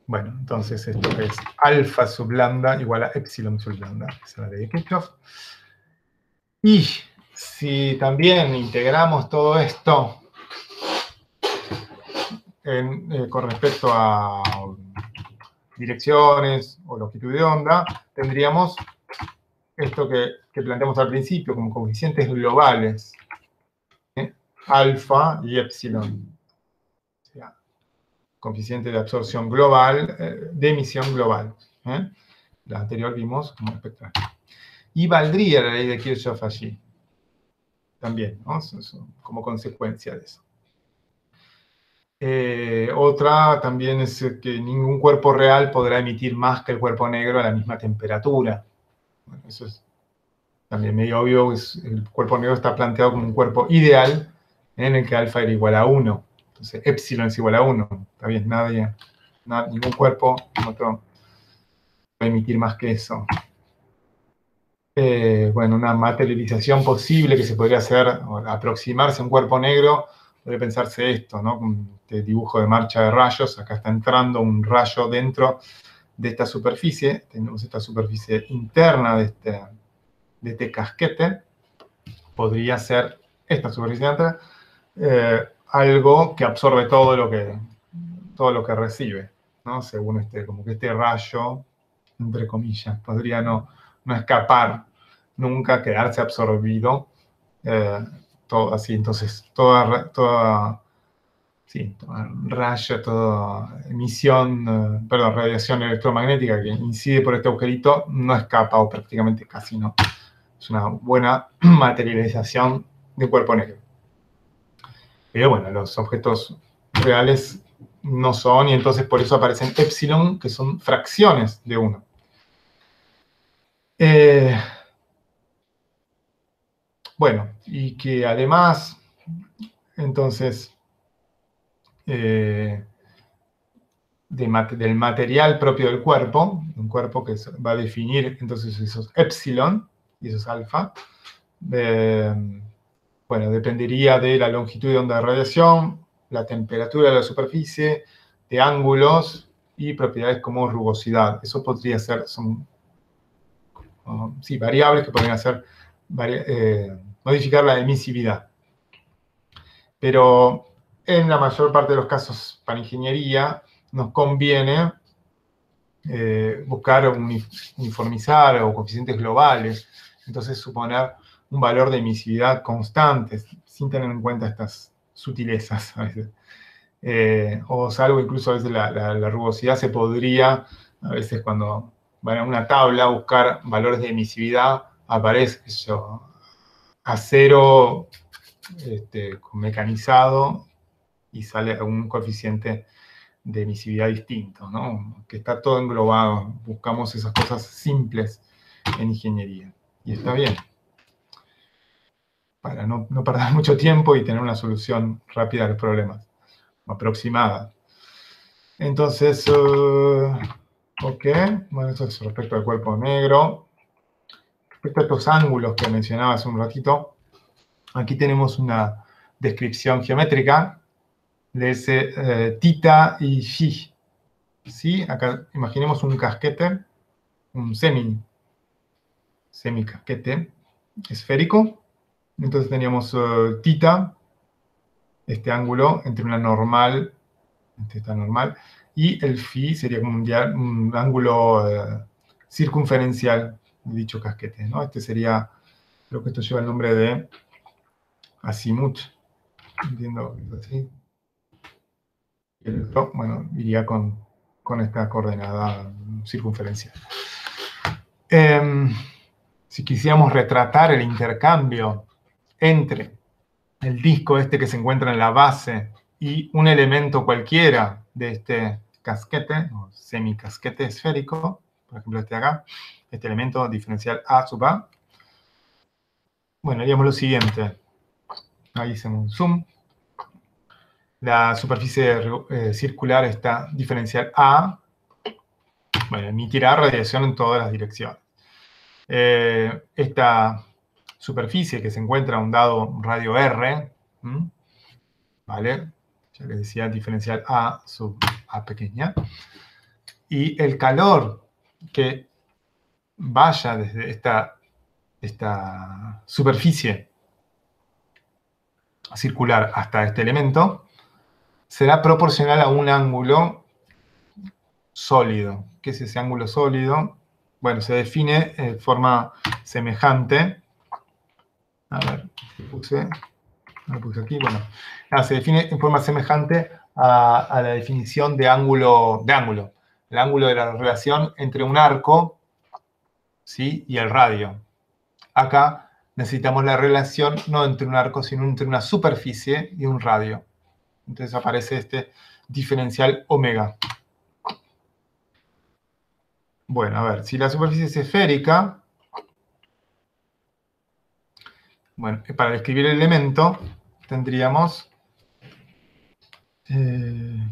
Bueno, entonces esto es alfa sub lambda igual a epsilon sub lambda. Esa es la ley de Kirchhoff. Y si también integramos todo esto con respecto a direcciones o longitud de onda, tendríamos esto que planteamos al principio como coeficientes globales, alfa y epsilon. O sea, coeficiente de absorción global, de emisión global. La anterior vimos como espectral. Y valdría la ley de Kirchhoff allí. También, ¿no? Como consecuencia de eso. Otra también es que ningún cuerpo real podrá emitir más que el cuerpo negro a la misma temperatura. Bueno, eso es también medio obvio. El cuerpo negro está planteado como un cuerpo ideal en el que alfa era igual a 1. Entonces, epsilon es igual a 1. Está bien, ningún cuerpo puede emitir más que eso. Bueno, una materialización posible que se podría hacer, aproximarse a un cuerpo negro, podría pensarse esto, ¿no? Este dibujo de marcha de rayos, acá está entrando un rayo dentro de esta superficie, tenemos esta superficie interna de este casquete, podría ser esta superficie interna, algo que absorbe todo lo que recibe, ¿no? Según como que este rayo, entre comillas, podría no escapar nunca, quedarse absorbido, todo así. Entonces, toda emisión, radiación electromagnética que incide por este agujerito no escapa, o prácticamente casi no. Es una buena materialización de un cuerpo negro. Pero bueno, los objetos reales no son, y entonces por eso aparecen epsilon, que son fracciones de 1. Bueno, y que además Entonces, del material propio del cuerpo, un cuerpo que va a definir entonces esos epsilon y esos alfa, bueno, dependería de la longitud de onda de radiación, la temperatura de la superficie, de ángulos y propiedades como rugosidad. Eso podría ser, son sí, variables que podrían hacer modificar la emisividad. Pero en la mayor parte de los casos para ingeniería nos conviene buscar uniformizar o coeficientes globales. Entonces suponer un valor de emisividad constante, sin tener en cuenta estas sutilezas a veces. O salvo incluso a veces la rugosidad se podría, a veces cuando van a una tabla a buscar valores de emisividad, aparece eso, acero mecanizado y sale un coeficiente de emisividad distinto, ¿no? Que está todo englobado. Buscamos esas cosas simples en ingeniería. Y está bien. Para no perder mucho tiempo y tener una solución rápida a los problemas. Aproximada. Entonces, ok. Bueno, eso es respecto al cuerpo negro. Respecto a estos ángulos que mencionaba hace un ratito, aquí tenemos una descripción geométrica de ese tita y phi. ¿Sí? Acá imaginemos un casquete, un semicasquete esférico. Entonces teníamos tita, este ángulo entre una normal, esta normal, y el phi sería como un ángulo circunferencial de dicho casquete, ¿no? Este sería, creo que esto lleva el nombre de azimut, entiendo que es así. Y el otro, bueno, iría con esta coordenada circunferencial. Si quisiéramos retratar el intercambio entre el disco este que se encuentra en la base y un elemento cualquiera de este casquete, o semicasquete esférico, por ejemplo este de acá, este elemento diferencial A sub A, bueno, haríamos lo siguiente. Ahí hacemos un zoom. La superficie circular está diferencial A, bueno, emitirá radiación en todas las direcciones. Esta superficie que se encuentra a un dado radio R, ¿vale? Ya les decía, diferencial A sub A pequeña. Y el calor que vaya desde esta superficie circular hasta este elemento será proporcional a un ángulo sólido. ¿Qué es ese ángulo sólido? Bueno, se define de forma semejante. A ver, lo puse aquí, bueno. Se define en forma semejante a la definición de ángulo. El ángulo de la relación entre un arco, ¿sí?, y el radio. Acá necesitamos la relación no entre un arco, sino entre una superficie y un radio. Entonces aparece este diferencial omega. Bueno, a ver, si la superficie es esférica, bueno, para describir el elemento tendríamos... perdón,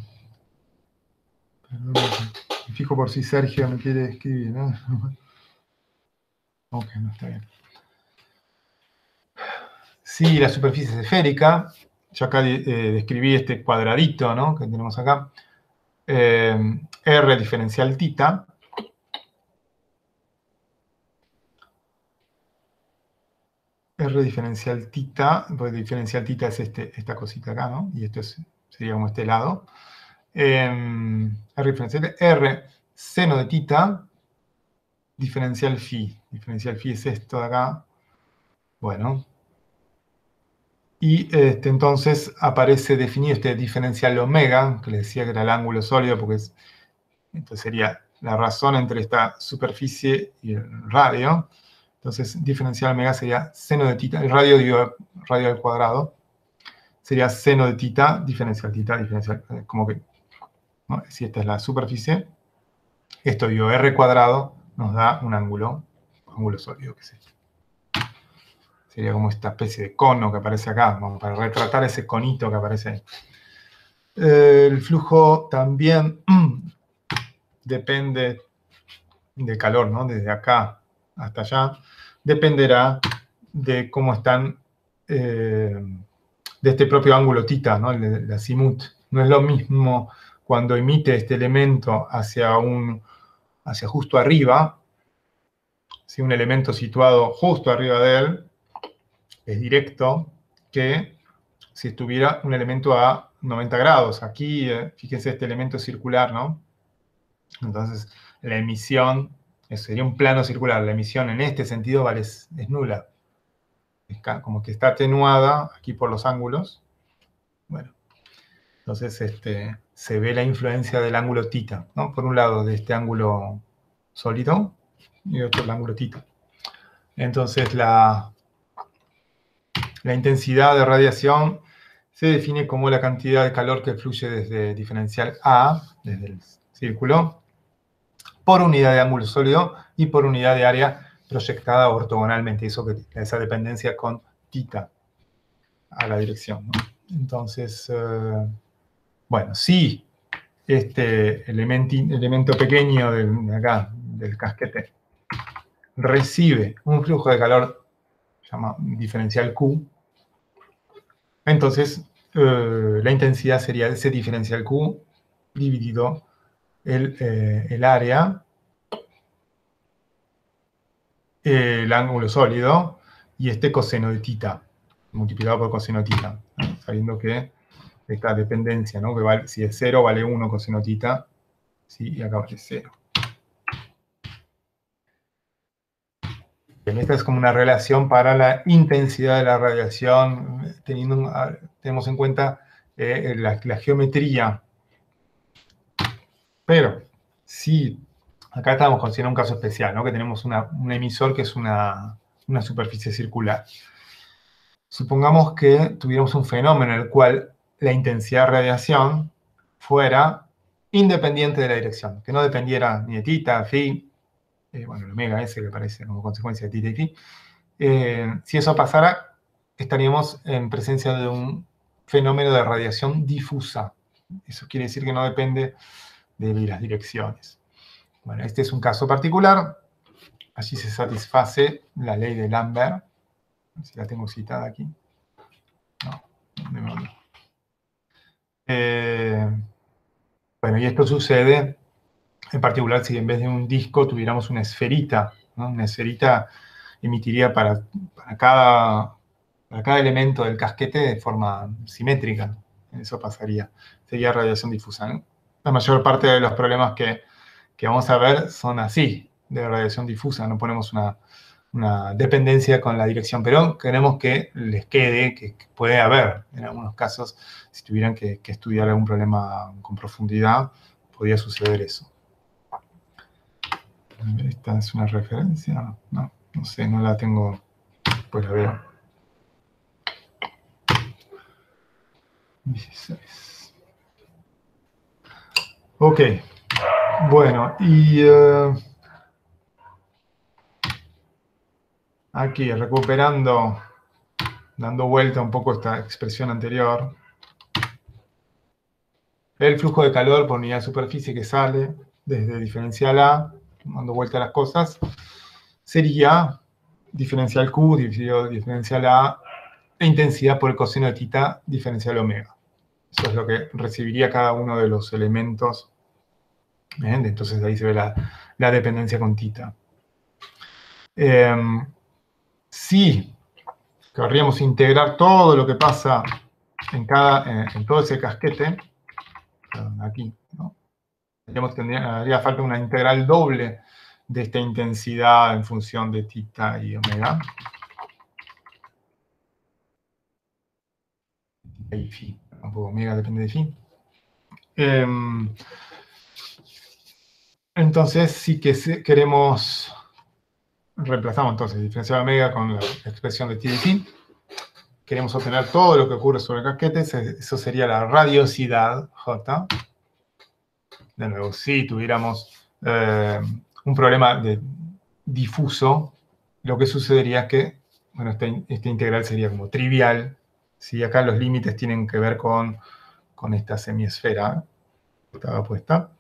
me fijo por si Sergio me quiere escribir, ¿no? Ok, no está bien. Si la superficie es esférica, yo acá describí este cuadradito, ¿no?, que tenemos acá, R diferencial tita, R diferencial tita, porque diferencial tita es esta cosita acá, ¿no? Y esto sería como este lado. R diferencial, R seno de tita, diferencial phi. Diferencial phi es esto de acá. Bueno. Y entonces aparece definido este diferencial omega, que les decía que era el ángulo sólido, porque entonces sería la razón entre esta superficie y el radio. Entonces, diferencial omega sería seno de tita, el radio digo radio al cuadrado, sería seno de tita, diferencial, como que, ¿no?, si esta es la superficie, esto digo R cuadrado nos da un ángulo sólido, que es este. Sería como esta especie de cono que aparece acá, como para retratar ese conito que aparece ahí. El flujo también depende de calor, ¿no? Desde acá hasta allá. Dependerá de cómo están, de este propio ángulo θ, ¿no? El azimut. No es lo mismo cuando emite este elemento hacia justo arriba, si un elemento situado justo arriba de él es directo, que si estuviera un elemento a 90 grados. Aquí, fíjense, este elemento es circular, ¿no? Entonces, la emisión sería un plano circular. La emisión en este sentido es nula. Como que está atenuada aquí por los ángulos. Bueno, entonces se ve la influencia del ángulo θ, ¿no? Por un lado, de este ángulo sólido y otro el ángulo θ. Entonces, la intensidad de radiación se define como la cantidad de calor que fluye desde diferencial A, desde el círculo, por unidad de ángulo sólido y por unidad de área proyectada ortogonalmente. Esa dependencia con θ a la dirección, ¿no? Entonces, bueno, si este elemento pequeño de acá, del casquete, recibe un flujo de calor, se llama diferencial Q, entonces la intensidad sería ese diferencial Q dividido el área, el ángulo sólido, y este coseno de θ, multiplicado por coseno de θ, ¿no? Sabiendo que esta dependencia, ¿no? Que vale, si es 0, vale 1 coseno θ, ¿sí? Y acá vale 0. Bien, esta es como una relación para la intensidad de la radiación, tenemos en cuenta la geometría. Pero, si acá estamos considerando un caso especial, ¿no? Que tenemos un emisor que es una superficie circular. Supongamos que tuviéramos un fenómeno en el cual la intensidad de radiación fuera independiente de la dirección, que no dependiera ni de θ, phi, bueno, el omega S que aparece como consecuencia de θ y phi. Si eso pasara, estaríamos en presencia de un fenómeno de radiación difusa. Eso quiere decir que no depende de las direcciones. Bueno, este es un caso particular. Allí se satisface la ley de Lambert. Si la tengo citada aquí. No, ¿dónde me voy? Bueno, y esto sucede en particular si en vez de un disco tuviéramos una esferita, ¿no? Una esferita emitiría para cada elemento del casquete de forma simétrica. Eso pasaría. Sería radiación difusa, ¿no? La mayor parte de los problemas que vamos a ver son así, de radiación difusa. No ponemos una dependencia con la dirección, pero queremos que les quede, que puede haber en algunos casos, si tuvieran que estudiar algún problema con profundidad, podría suceder eso. ¿Esta es una referencia? No sé, no la tengo, pues la veo. 16. Ok, bueno, y aquí recuperando, dando vuelta un poco esta expresión anterior, el flujo de calor por unidad de superficie que sale desde diferencial A, dando vuelta a las cosas, sería diferencial Q dividido diferencial A e intensidad por el coseno de θ diferencial omega. Eso es lo que recibiría cada uno de los elementos. Entonces ahí se ve la dependencia con θ. Si querríamos integrar todo lo que pasa en todo ese casquete, aquí, ¿no? Haría falta una integral doble de esta intensidad en función de θ y omega. Y phi, tampoco omega depende de phi. Entonces, si queremos, reemplazamos entonces diferencial omega con la expresión de θ y phi. Queremos obtener todo lo que ocurre sobre el casquete, eso sería la radiosidad J. De nuevo, si tuviéramos un problema difuso, lo que sucedería es que bueno, esta integral sería como trivial. ¿Sí? Acá los límites tienen que ver con esta semiesfera que estaba puesta.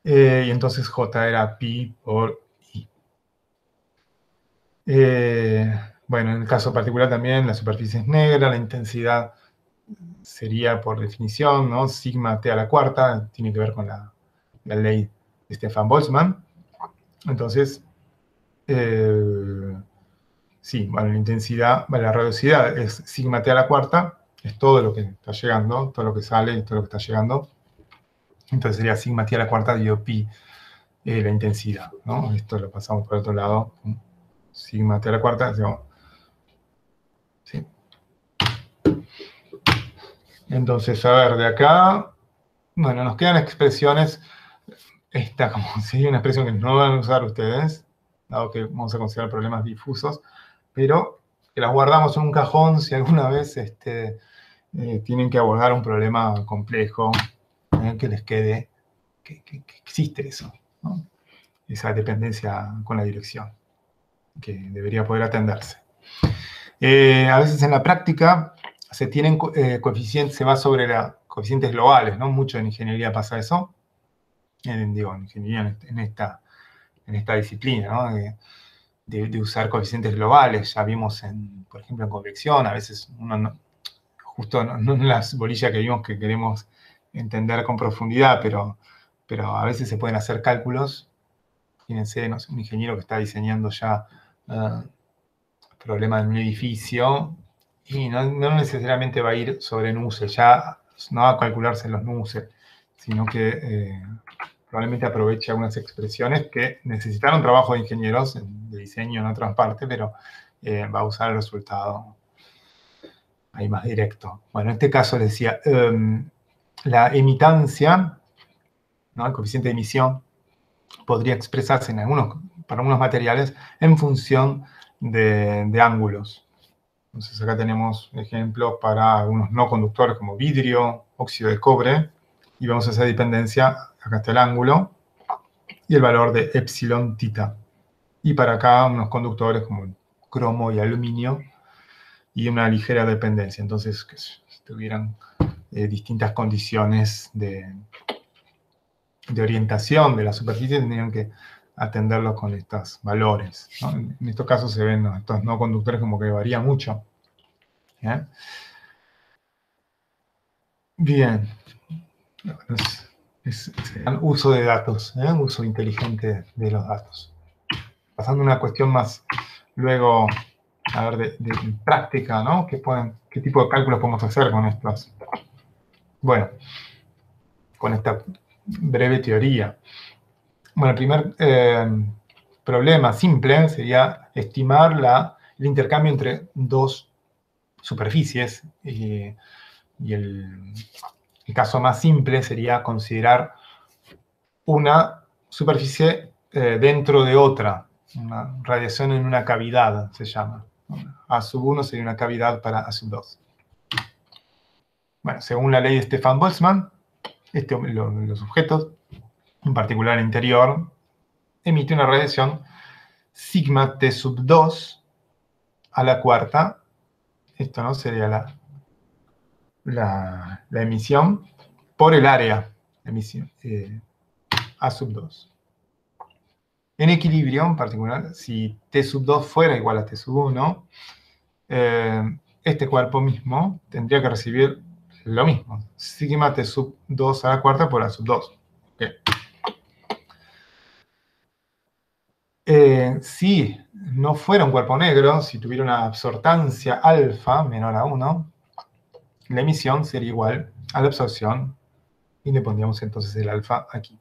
Y entonces J era pi por I. Bueno, en el caso particular también la superficie es negra, la intensidad sería por definición, ¿no? Sigma t a la cuarta, tiene que ver con la ley de Stefan Boltzmann. Entonces, sí, bueno, la intensidad, bueno, la radiosidad es sigma t a la cuarta, es todo lo que está llegando, todo lo que sale y todo lo que está llegando. Entonces sería sigma t a la cuarta dividido pi, la intensidad, ¿no? Esto lo pasamos por otro lado, sigma t a la cuarta, digamos, ¿sí? Entonces, a ver, de acá, bueno, nos quedan expresiones, esta como sería una expresión que no van a usar ustedes, dado que vamos a considerar problemas difusos, pero que las guardamos en un cajón si alguna vez tienen que abordar un problema complejo, que les quede, que existe eso, ¿no? Esa dependencia con la dirección, que debería poder atenderse. A veces en la práctica se tienen coeficientes, se va sobre coeficientes globales, ¿no? Mucho en ingeniería pasa eso. Digo, en ingeniería en esta disciplina, ¿no? De usar coeficientes globales. Ya vimos, por ejemplo, en convección, a veces uno justo no en las bolillas que vimos que queremos entender con profundidad, pero a veces se pueden hacer cálculos. Fíjense, no sé, un ingeniero que está diseñando ya problema de un edificio y no necesariamente va a ir sobre NUSE, ya no va a calcularse en los NUSE, sino que probablemente aproveche algunas expresiones que necesitaron trabajo de ingenieros de diseño en otras partes, pero va a usar el resultado ahí más directo. Bueno, en este caso les decía, la emitancia, ¿no? El coeficiente de emisión, podría expresarse para algunos materiales en función de ángulos. Entonces acá tenemos ejemplos para algunos no conductores como vidrio, óxido de cobre, y vamos a hacer dependencia, acá está el ángulo, y el valor de epsilon tita. Y para acá unos conductores como cromo y aluminio, y una ligera dependencia. Entonces, que si tuvieran distintas condiciones de orientación de la superficie, tendrían que atenderlo con estos valores, ¿no? En estos casos se ven estos no conductores como que varía mucho. ¿Eh? Bien. Es uso de datos, uso inteligente de los datos. Pasando a una cuestión más, luego, a ver, de práctica, ¿no? ¿Qué tipo de cálculos podemos hacer con estos? Bueno, con esta breve teoría. Bueno, el primer problema simple sería estimar el intercambio entre dos superficies. Y el caso más simple sería considerar una superficie dentro de otra, una radiación en una cavidad se llama. A1 sería una cavidad para A2. Bueno, según la ley de Stefan Boltzmann, los objetos, en particular el interior, emite una radiación sigma T sub 2 a la cuarta. Esto, ¿no? Sería la emisión por el área, emisión, A sub 2. En equilibrio, en particular, si T sub 2 fuera igual a T sub 1, este cuerpo mismo tendría que recibir lo mismo, sigma T sub 2 a la cuarta por A sub 2. Okay. Si no fuera un cuerpo negro, si tuviera una absortancia alfa menor a 1, la emisión sería igual a la absorción, y le pondríamos entonces el alfa aquí.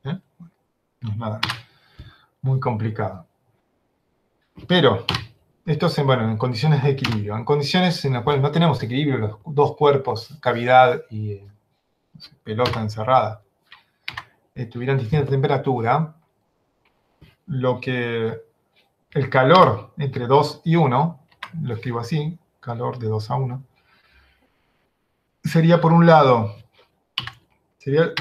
No es nada muy complicado. Pero esto es en condiciones de equilibrio. En condiciones en las cuales no tenemos equilibrio, los dos cuerpos, cavidad y pelota encerrada, tuvieran distinta temperatura, el calor entre 2 y 1, lo escribo así, calor de 2 a 1, sería por un lado, sería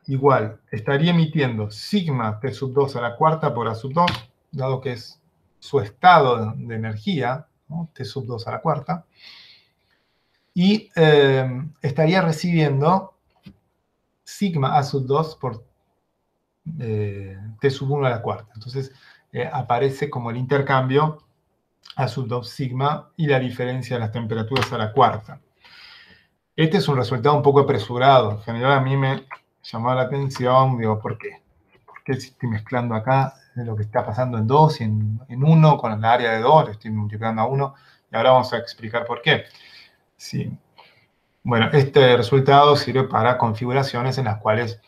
igual, estaría emitiendo sigma T sub 2 a la cuarta por A sub 2, dado que es su estado de energía, ¿no? T sub 2 a la cuarta, y estaría recibiendo sigma A sub 2 por T sub 1 a la cuarta. Entonces aparece como el intercambio A sub 2 sigma y la diferencia de las temperaturas a la cuarta. Este es un resultado un poco apresurado. En general a mí me llamó la atención, digo, ¿por qué? ¿Por qué estoy mezclando acá lo que está pasando en 2 y en 1 con el área de 2? Le estoy multiplicando a 1 y ahora vamos a explicar por qué. Sí. Bueno, este resultado sirve para configuraciones en las cuales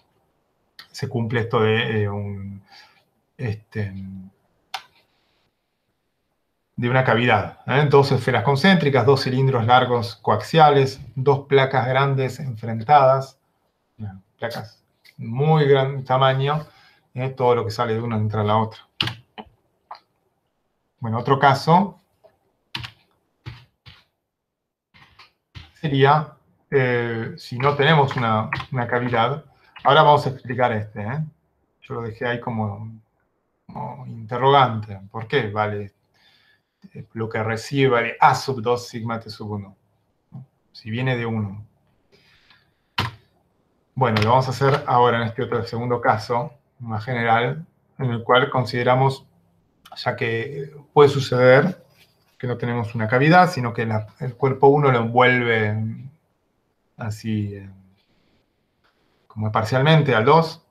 se cumple esto de de una cavidad. Dos esferas concéntricas, dos cilindros largos coaxiales, dos placas grandes enfrentadas, placas muy gran tamaño, todo lo que sale de una entra a la otra. Bueno, otro caso sería, si no tenemos una cavidad, ahora vamos a explicar este. Yo lo dejé ahí como interrogante. ¿Por qué vale lo que recibe vale A sub 2 sigma T sub 1? Si viene de 1. Bueno, lo vamos a hacer ahora en este otro segundo caso, más general, en el cual consideramos, ya que puede suceder que no tenemos una cavidad, sino que el cuerpo 1 lo envuelve así, como parcialmente al 2.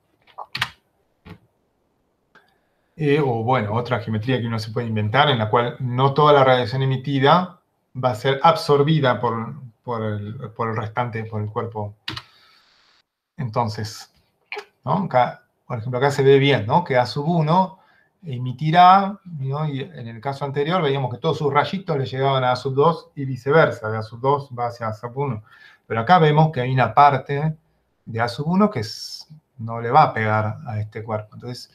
O bueno, otra geometría que uno se puede inventar, en la cual no toda la radiación emitida va a ser absorbida por el restante, por el cuerpo. Entonces, ¿no? Acá, por ejemplo, acá se ve bien, ¿no? Que A sub 1 emitirá, ¿no? Y en el caso anterior veíamos que todos sus rayitos le llegaban a A sub 2 y viceversa, de A sub 2 va hacia A sub 1. Pero acá vemos que hay una parte de A sub 1 que no le va a pegar a este cuerpo. Entonces,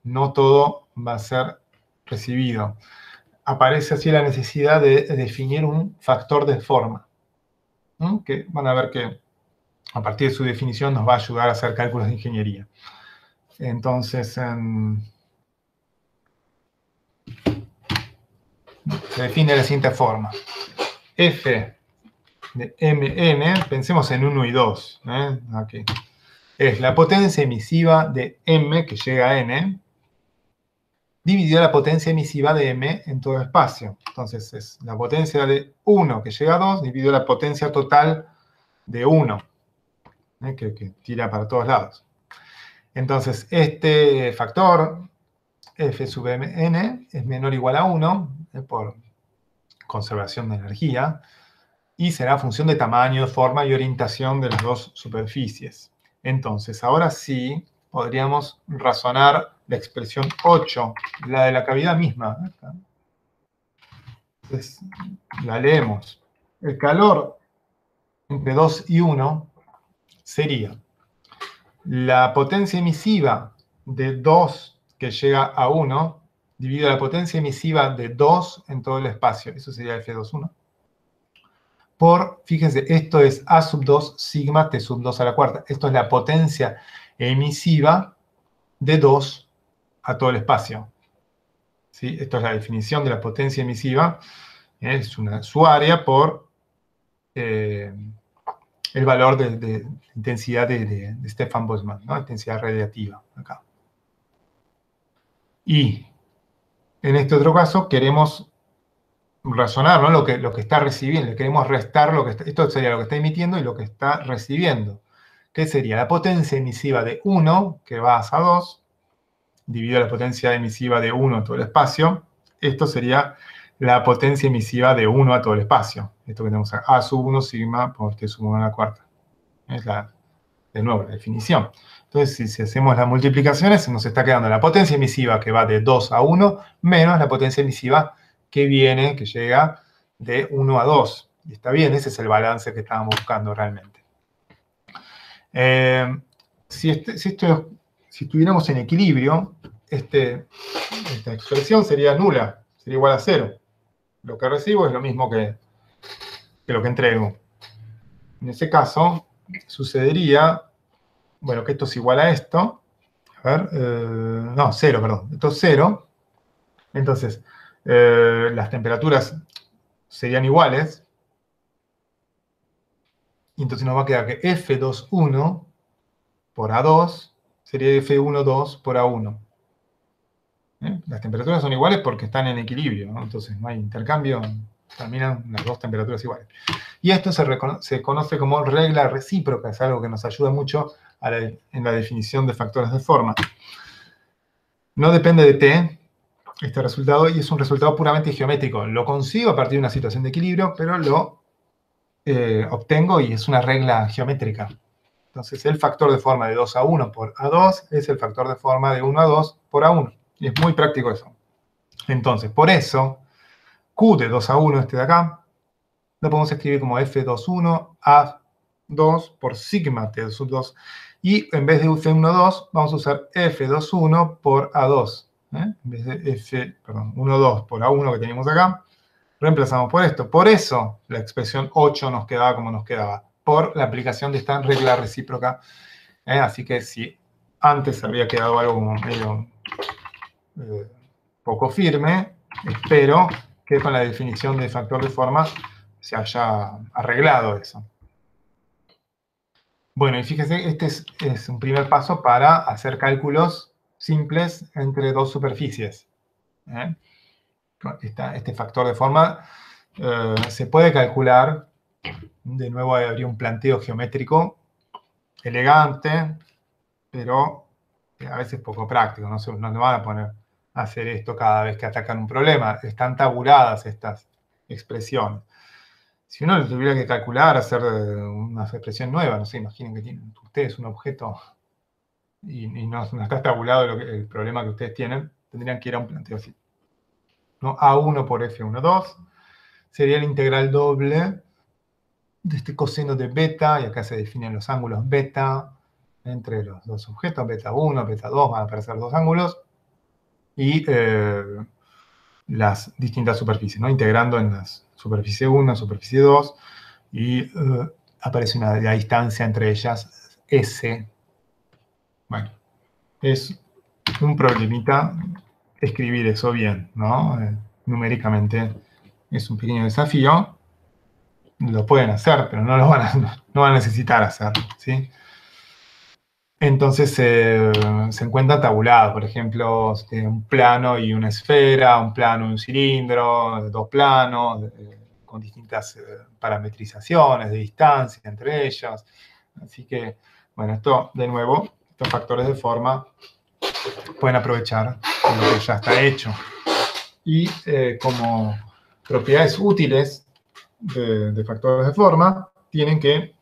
no todo va a ser recibido. Aparece así la necesidad de definir un factor de forma, ¿no? Que van a ver que a partir de su definición nos va a ayudar a hacer cálculos de ingeniería. Entonces, se define de la siguiente forma. F de Mn, pensemos en 1 y 2. Aquí. Es la potencia emisiva de M, que llega a N, dividido la potencia emisiva de M en todo el espacio. Entonces, es la potencia de 1, que llega a 2, dividido la potencia total de 1, que tira para todos lados. Entonces, este factor, F sub Mn, es menor o igual a 1, por conservación de energía, y será función de tamaño, forma y orientación de las dos superficies. Entonces, ahora sí podríamos razonar la expresión 8, la de la cavidad misma. Entonces, la leemos. El calor entre 2 y 1 sería la potencia emisiva de 2 que llega a 1 dividido la potencia emisiva de 2 en todo el espacio. Eso sería F21. Por, fíjense, esto es A sub 2 sigma T sub 2 a la cuarta. Esto es la potencia emisiva de 2 a todo el espacio. ¿Sí? Esto es la definición de la potencia emisiva. Es su área por el valor de intensidad de Stefan Boltzmann, ¿no? Intensidad radiativa, acá. Y en este otro caso queremos razonar, ¿no? lo que está recibiendo, le queremos restar esto sería lo que está emitiendo y lo que está recibiendo. ¿Qué sería? La potencia emisiva de 1, que va hacia 2, dividido la potencia emisiva de 1 a todo el espacio. Esto sería la potencia emisiva de 1 a todo el espacio. Esto que tenemos acá, A sub 1 sigma por T sub 1 a la cuarta. Es de nuevo, la definición. Entonces, si hacemos las multiplicaciones, nos está quedando la potencia emisiva que va de 2 a 1, menos la potencia emisiva que llega de 1 a 2. Y está bien, ese es el balance que estábamos buscando realmente. Si estuviéramos en equilibrio, esta expresión sería nula, sería igual a 0. Lo que recibo es lo mismo que lo que entrego. En ese caso, sucedería, bueno, que esto es igual a esto. A ver, no, 0, perdón. Esto es 0. Entonces, las temperaturas serían iguales. Y entonces nos va a quedar que F21 por A2 sería F12 por A1. Las temperaturas son iguales porque están en equilibrio, ¿no? Entonces no hay intercambio, terminan las dos temperaturas iguales. Y esto se conoce como regla recíproca, es algo que nos ayuda mucho en la definición de factores de forma. No depende de T este resultado y es un resultado puramente geométrico. Lo consigo a partir de una situación de equilibrio, pero lo obtengo y es una regla geométrica. Entonces el factor de forma de 2 a 1 por A2 es el factor de forma de 1 a 2 por A1. Y es muy práctico eso. Entonces, por eso, Q de 2 a 1, este de acá, lo podemos escribir como F21 A2 por sigma T sub 2. Y en vez de F12, vamos a usar F21 por A2. En vez de 12 por A1 que teníamos acá, reemplazamos por esto. Por eso la expresión 8 nos quedaba como nos quedaba, por la aplicación de esta regla recíproca. Así que si antes había quedado algo como medio poco firme, espero que con la definición de factor de forma se haya arreglado eso. Bueno, y fíjese, este es un primer paso para hacer cálculos simples entre dos superficies. Este factor de forma se puede calcular. De nuevo habría un planteo geométrico elegante, pero a veces poco práctico. No se van a poner a hacer esto cada vez que atacan un problema. Están tabuladas estas expresiones. Si uno lo tuviera que calcular, hacer una expresión nueva, no sé, imaginen que tienen ustedes un objeto y no está tabulado el problema que ustedes tienen, tendrían que ir a un planteo así. ¿No? A1 por F12 sería la integral doble de este coseno de beta, y acá se definen los ángulos beta entre los dos objetos, beta 1, beta 2, van a aparecer dos ángulos, y las distintas superficies, ¿no? Integrando en las superficie 1, superficie 2, y aparece la distancia entre ellas, S. Bueno, es un problemita escribir eso bien, ¿no? Numéricamente es un pequeño desafío. Lo pueden hacer, pero no van a necesitar hacerlo, ¿sí? Entonces se encuentra tabulado, por ejemplo, un plano y una esfera, un plano y un cilindro, dos planos, con distintas parametrizaciones de distancia entre ellos. Así que, bueno, esto, de nuevo, estos factores de forma pueden aprovechar lo que ya está hecho. Y como propiedades útiles de factores de forma, tienen que,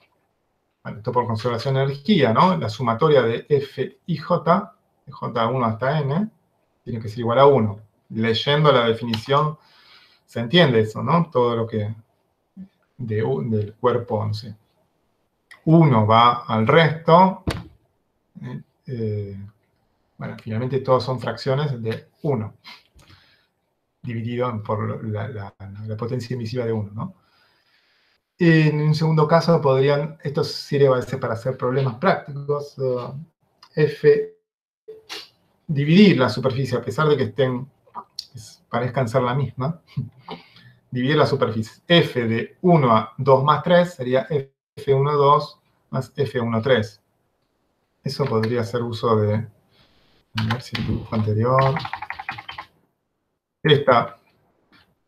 bueno, esto por conservación de energía, ¿no? La sumatoria de F y J, de J1 hasta N, tiene que ser igual a 1. Leyendo la definición, se entiende eso, ¿no? Todo lo que del cuerpo, no sé, 1 va al resto. Bueno, finalmente todos son fracciones de 1, dividido por la potencia emisiva de 1, ¿no? En un segundo caso, esto sirve a veces para hacer problemas prácticos, dividir la superficie, a pesar de que parezcan ser la misma, dividir la superficie. F de 1 a 2 más 3 sería F12 más F13. Eso podría hacer uso de, a ver si el dibujo anterior.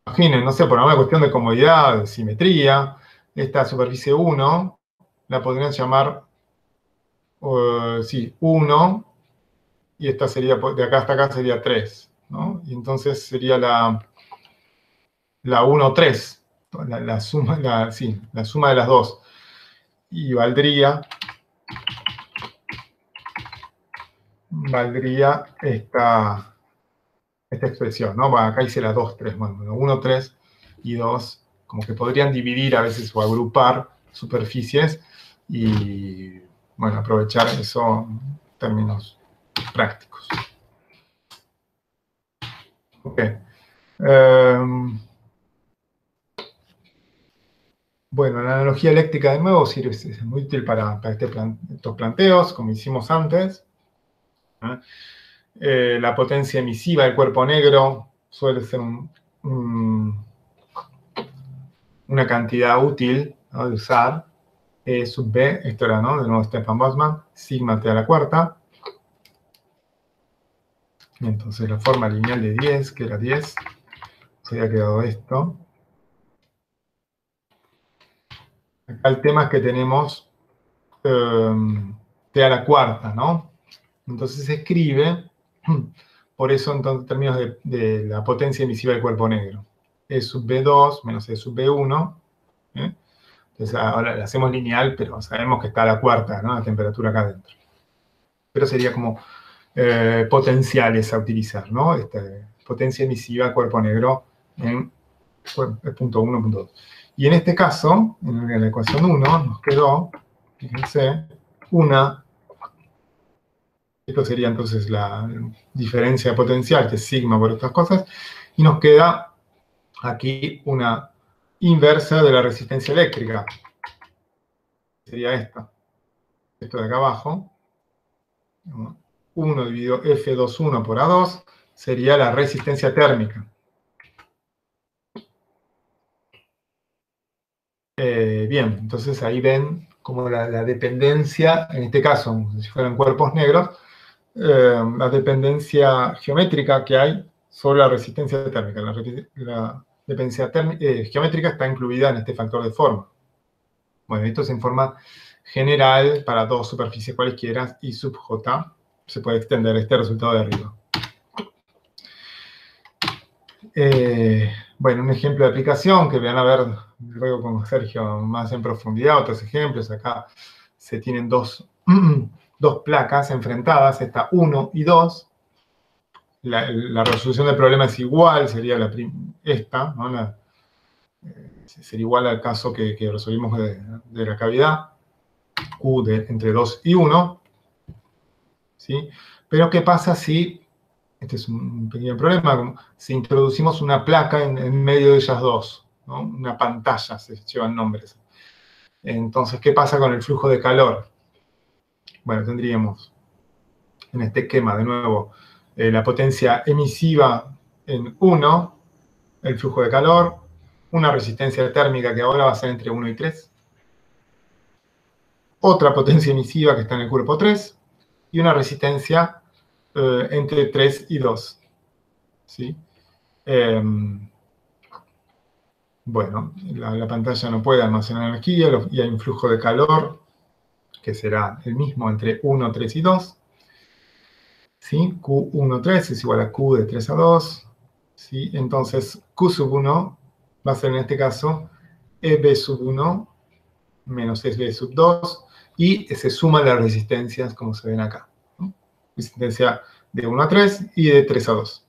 Imaginen, no sé, por una cuestión de comodidad, de simetría, esta superficie 1 la podrían llamar, 1, y esta sería, de acá hasta acá sería 3, ¿no? Y entonces sería la 1, 3, la suma de las dos. Y valdría esta expresión, ¿no? Bueno, acá hice la 2, 3, bueno, 1, 3 y 2, como que podrían dividir a veces o agrupar superficies y, bueno, aprovechar eso en términos prácticos. Ok. Bueno, la analogía eléctrica de nuevo es muy útil para estos planteos, como hicimos antes. La potencia emisiva del cuerpo negro suele ser un una cantidad útil, ¿no?, de usar. E sub b, esto era, ¿no?, de nuevo Stefan Boltzmann, sigma t a la cuarta. Y entonces la forma lineal de 10, que era 10, se había quedado esto. Acá el tema es que tenemos t a la cuarta, ¿no? Entonces se escribe, por eso entonces, en términos de la potencia emisiva del cuerpo negro. E sub B2 menos E sub B1. Entonces ahora la hacemos lineal, pero sabemos que está a la cuarta, ¿no?, la temperatura acá adentro. Pero sería como potenciales a utilizar, ¿no? Potencia emisiva cuerpo negro en punto 1, punto 2. Y en este caso, en la ecuación 1, nos quedó, fíjense, esto sería entonces la diferencia potencial, que es sigma por estas cosas, y nos queda aquí una inversa de la resistencia eléctrica. Sería esto de acá abajo. 1 dividido F21 por A2 sería la resistencia térmica. Bien, entonces ahí ven como la dependencia, en este caso, como si fueran cuerpos negros, la dependencia geométrica que hay sobre la resistencia térmica. La dependencia geométrica está incluida en este factor de forma. Bueno, esto es en forma general para dos superficies cualesquiera, y sub j se puede extender este resultado de arriba. Bueno, un ejemplo de aplicación que van a ver luego con Sergio más en profundidad, otros ejemplos. Acá se tienen dos placas enfrentadas, esta 1 y 2. La resolución del problema es igual, sería esta, ¿no? Sería igual al caso que resolvimos de la cavidad, Q entre 2 y 1. ¿Sí? Pero ¿qué pasa si, este es un pequeño problema, si introducimos una placa en medio de ellas dos, ¿no? Una pantalla, se llevan nombres. Entonces, ¿qué pasa con el flujo de calor? Bueno, tendríamos en este esquema, de nuevo, la potencia emisiva en 1, el flujo de calor, una resistencia térmica que ahora va a ser entre 1 y 3, otra potencia emisiva que está en el cuerpo 3, y una resistencia entre 3 y 2. ¿Sí? Bueno, la pantalla no puede almacenar energía y hay un flujo de calor que será el mismo entre 1, 3 y 2. ¿Sí? Q1, 3 es igual a Q de 3 a 2. ¿Sí? Entonces, Q sub 1 va a ser en este caso EB sub 1 menos EB sub 2, y se suman las resistencias como se ven acá, ¿no? Resistencia de 1 a 3 y de 3 a 2.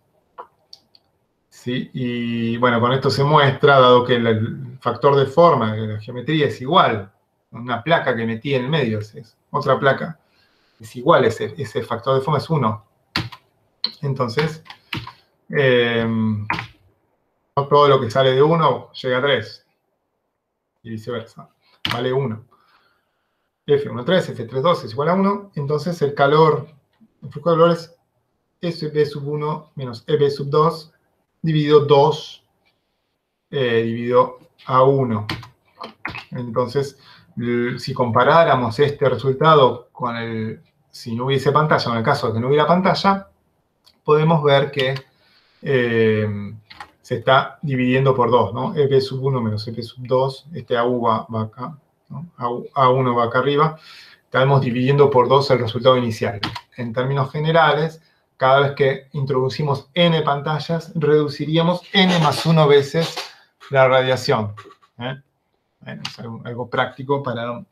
¿Sí? Y bueno, con esto se muestra, dado que el factor de forma de la geometría es igual, una placa que metí en el medio, es otra placa, es igual, ese factor de forma es 1. Entonces, no todo lo que sale de 1 llega a 3, y viceversa, vale 1. F1,3, F3,2 es igual a 1, entonces el calor, el flujo de calor es SB sub 1 menos EB sub 2 dividido 2 dividido a 1. Entonces, si comparáramos este resultado con si no hubiese pantalla, en el caso de que no hubiera pantalla, podemos ver que se está dividiendo por 2, ¿no? EB sub 1 menos EB sub 2, este AU va acá, ¿no? A1 va acá arriba, estamos dividiendo por 2 el resultado inicial. En términos generales, cada vez que introducimos n pantallas, reduciríamos n más 1 veces la radiación. Bueno, es algo práctico para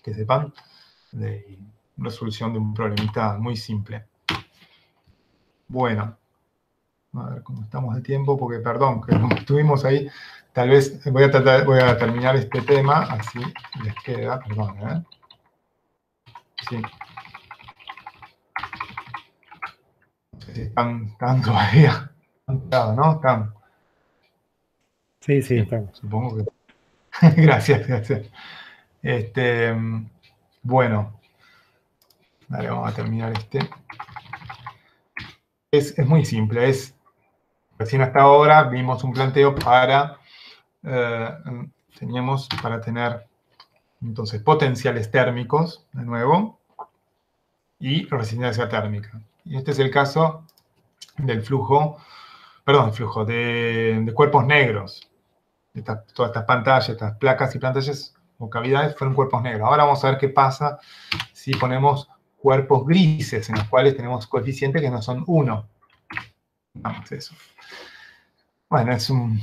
que sepan de resolución de un problemita muy simple. Bueno, a ver cómo estamos de tiempo, porque perdón, que como estuvimos ahí, tal vez voy a terminar este tema, así les queda, perdón, ¿eh? Sí. No sé si están todavía, ¿no? Están. Sí, estamos. Supongo que. Gracias. Bueno, vamos a terminar este. Es muy simple, recién hasta ahora vimos un planteo para, teníamos para tener, entonces, potenciales térmicos, de nuevo, y resistencia térmica. Y este es el caso del flujo, perdón, el flujo de cuerpos negros. Todas estas pantallas, estas placas y pantallas o cavidades fueron cuerpos negros. Ahora vamos a ver qué pasa si ponemos cuerpos grises, en los cuales tenemos coeficientes que no son 1. Vamos a eso. Bueno, es un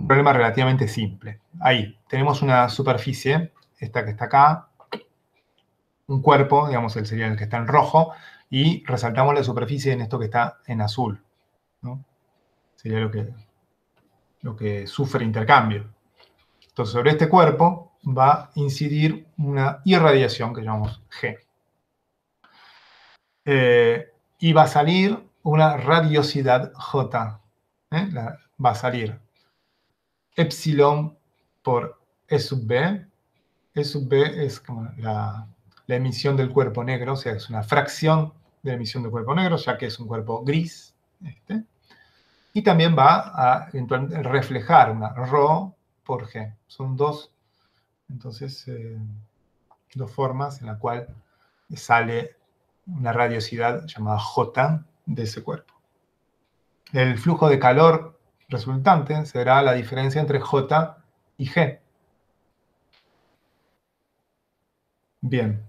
problema relativamente simple. Ahí, tenemos una superficie, esta que está acá, un cuerpo, digamos, él sería el que está en rojo, y resaltamos la superficie en esto que está en azul, ¿no? Sería lo que sufre intercambio. Entonces, sobre este cuerpo va a incidir una irradiación que llamamos G. Y va a salir una radiosidad J. Va a salir epsilon por E sub B. E sub B es como la emisión del cuerpo negro, o sea, es una fracción de la emisión del cuerpo negro, ya que es un cuerpo gris. Y también va a reflejar una ρ por G. Son dos, entonces, dos formas en la cual sale una radiosidad llamada J de ese cuerpo. El flujo de calor resultante será la diferencia entre J y G. Bien.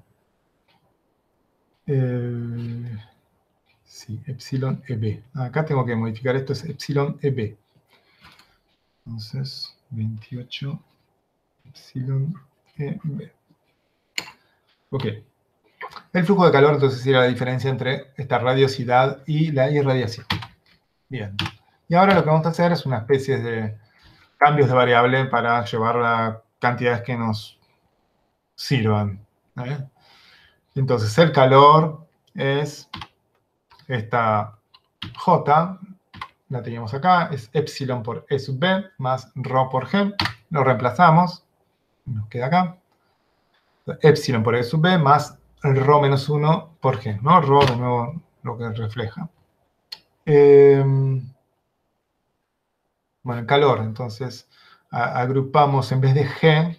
Sí, epsilon EB. Acá tengo que modificar esto, es epsilon EB. Entonces, 28 epsilon EB. Ok. El flujo de calor, entonces, sería la diferencia entre esta radiosidad y la irradiación. Bien. Y ahora lo que vamos a hacer es una especie de cambios de variable para llevar a cantidades que nos sirvan. Entonces, el calor es esta J, la teníamos acá, es epsilon por E sub B más ρ por G. Lo reemplazamos, nos queda acá. Epsilon por E sub B más ρ menos 1 por G, ¿no? Ρ, de nuevo, lo que refleja. Bueno, el calor, entonces, agrupamos en vez de G,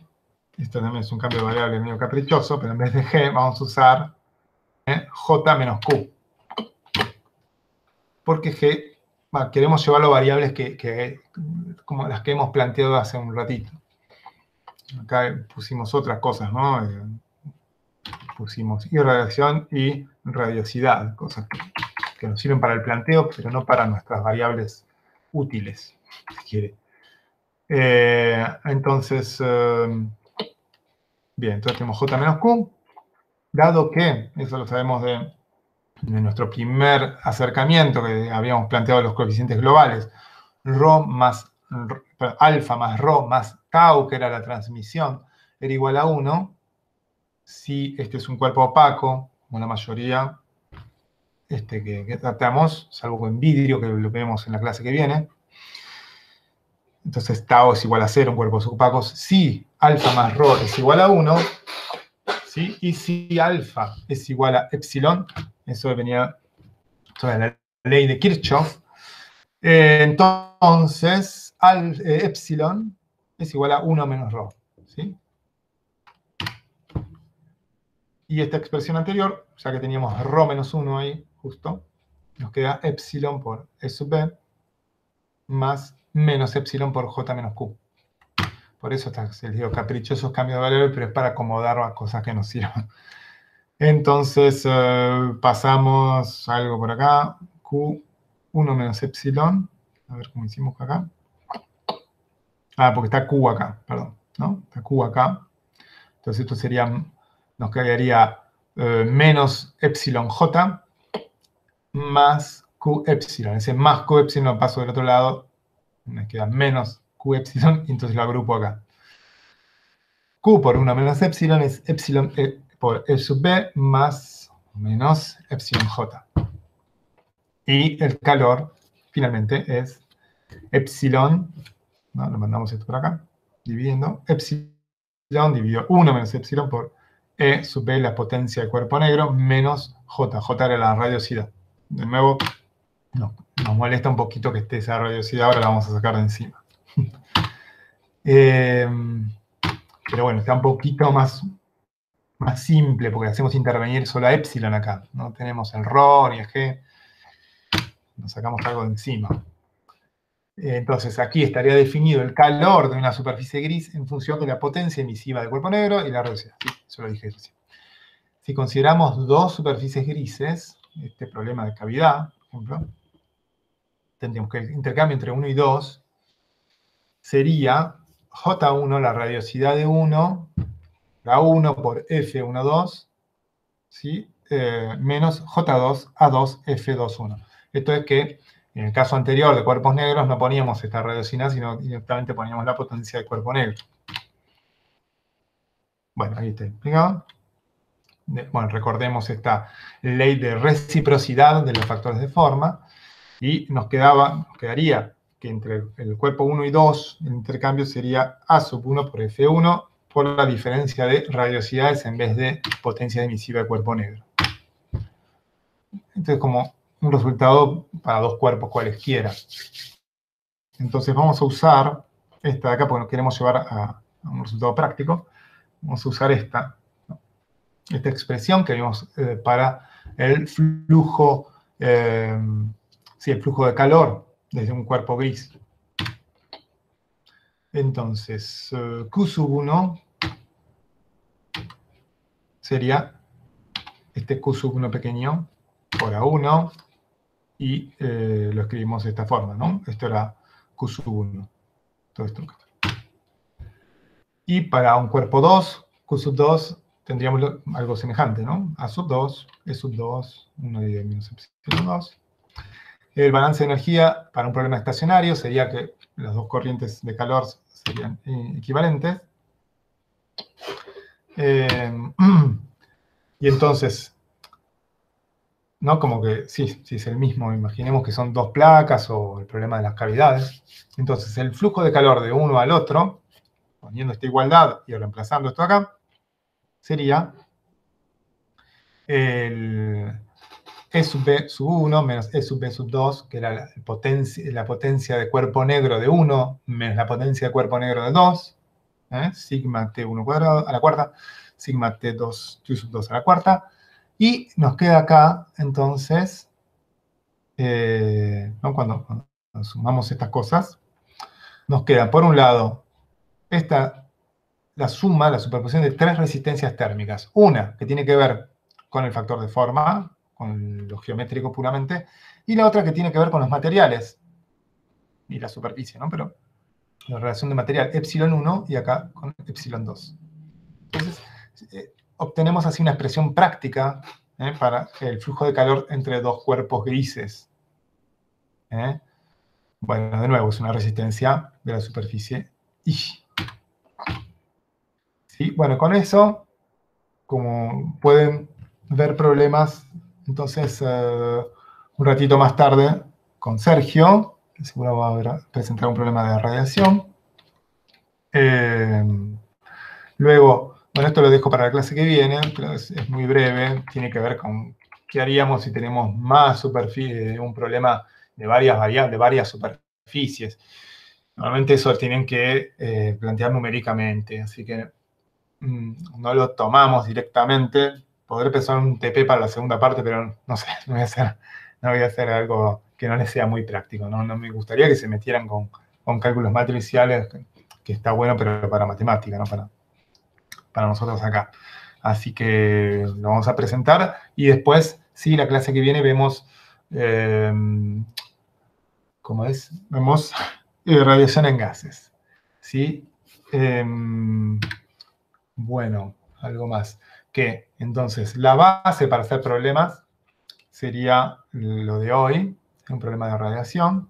esto también es un cambio de variable medio caprichoso, pero en vez de G vamos a usar J menos Q. Porque G, queremos llevarlo a variables como las que hemos planteado hace un ratito. Acá pusimos otras cosas, ¿no? Pusimos irradiación y radiosidad, cosas que nos sirven para el planteo, pero no para nuestras variables útiles, si quiere. Entonces, bien, entonces tenemos J menos Q, dado que, eso lo sabemos de nuestro primer acercamiento que habíamos planteado los coeficientes globales, alfa más ρ más tau, que era la transmisión, era igual a 1, si este es un cuerpo opaco, como la mayoría que tratamos, salvo con vidrio, que lo vemos en la clase que viene. Entonces tau es igual a 0 en cuerpos opacos. Si alfa más ρ es igual a 1, ¿sí? Y si alfa es igual a epsilon, eso venía de la ley de Kirchhoff, entonces epsilon es igual a 1 menos ρ. ¿Sí? Y esta expresión anterior, ya que teníamos ρ menos 1 ahí, justo, nos queda epsilon por E sub B más menos epsilon por J menos Q. Por eso les digo caprichosos cambios de variable, pero es para acomodar a cosas que nos sirvan. Entonces, pasamos algo por acá, Q1 menos epsilon. A ver cómo hicimos acá. Porque está Q acá, perdón, ¿no? Está Q acá. Entonces esto sería, nos quedaría menos epsilon J más Q epsilon. Ese más Q epsilon lo paso del otro lado, me queda menos Q epsilon y entonces lo agrupo acá. Q por 1 menos epsilon es epsilon por E sub B más o menos epsilon J. Y el calor, finalmente, es epsilon, ¿no? Lo mandamos esto por acá, dividiendo, epsilon dividido 1 menos epsilon por E sub B, la potencia del cuerpo negro, menos J. J era la radiosidad. De nuevo, nos nos molesta un poquito que esté esa radiosidad, ahora la vamos a sacar de encima. Pero bueno, está un poquito más simple, porque hacemos intervenir solo a epsilon acá. No tenemos el ρ ni el g. Nos sacamos algo de encima. Entonces, aquí estaría definido el calor de una superficie gris en función de la potencia emisiva del cuerpo negro y la radiosidad. Sí, eso lo dije recién. Si consideramos dos superficies grises, este problema de cavidad, por ejemplo, tendríamos que el intercambio entre 1 y 2 sería J1, la radiosidad de 1, la 1 por F12, ¿sí? Menos J2, A2, F21. Esto es que en el caso anterior de cuerpos negros no poníamos esta radiosidad, sino directamente poníamos la potencia del cuerpo negro. Bueno, ahí está explicado. Bueno, recordemos esta ley de reciprocidad de los factores de forma. Y nos quedaría que entre el cuerpo 1 y 2, el intercambio sería A sub 1 por F1 por la diferencia de radiosidades en vez de potencia emisiva del cuerpo negro. Entonces, como un resultado para dos cuerpos cualesquiera. Entonces, vamos a usar esta de acá porque nos queremos llevar a un resultado práctico. Vamos a usar esta expresión que vimos para el flujo. Sí, el flujo de calor desde un cuerpo gris. Entonces, Q sub 1 sería este Q sub 1 pequeño por A1 y lo escribimos de esta forma, ¿no? Esto era Q sub 1. Todo esto. Y para un cuerpo 2, Q sub 2, tendríamos algo semejante, ¿no? A sub 2, E sub 2, 1 y menos epsilon 2. El balance de energía para un problema estacionario sería que las dos corrientes de calor serían equivalentes. Y entonces, ¿no? Como que sí, es el mismo. Imaginemos que son dos placas o el problema de las cavidades. Entonces, el flujo de calor de uno al otro, poniendo esta igualdad y reemplazando esto acá, sería el E sub B sub 1 menos E sub B sub 2, que era la potencia de cuerpo negro de 1 menos la potencia de cuerpo negro de 2, sigma T1 cuadrado a la cuarta, sigma T2 T sub 2 a la cuarta, y nos queda acá, entonces, ¿no? cuando sumamos estas cosas, nos queda, por un lado, la suma, la superposición de tres resistencias térmicas. Una, que tiene que ver con el factor de forma, con lo geométrico puramente, y la otra que tiene que ver con los materiales y la superficie, ¿no? Pero la relación de material epsilon 1 y acá con epsilon 2. Entonces, obtenemos así una expresión práctica para el flujo de calor entre dos cuerpos grises. Bueno, de nuevo, es una resistencia de la superficie I. ¿Sí? Bueno, con eso, como pueden ver problemas, entonces, un ratito más tarde, con Sergio, que seguro va a presentar un problema de radiación. Luego, bueno, esto lo dejo para la clase que viene, pero es muy breve, tiene que ver con qué haríamos si tenemos más superficie, un problema de varias superficies. Normalmente eso tienen que plantear numéricamente, así que no lo tomamos directamente. Podré pensar en un TP para la segunda parte, pero no sé, no voy a hacer algo que no les sea muy práctico. No me gustaría que se metieran con cálculos matriciales, que está bueno, pero para matemática, no para nosotros acá. Así que lo vamos a presentar y después, sí, la clase que viene vemos, ¿cómo es? Vemos radiación en gases, ¿sí? Bueno, algo más. Que entonces la base para hacer problemas sería lo de hoy, un problema de radiación.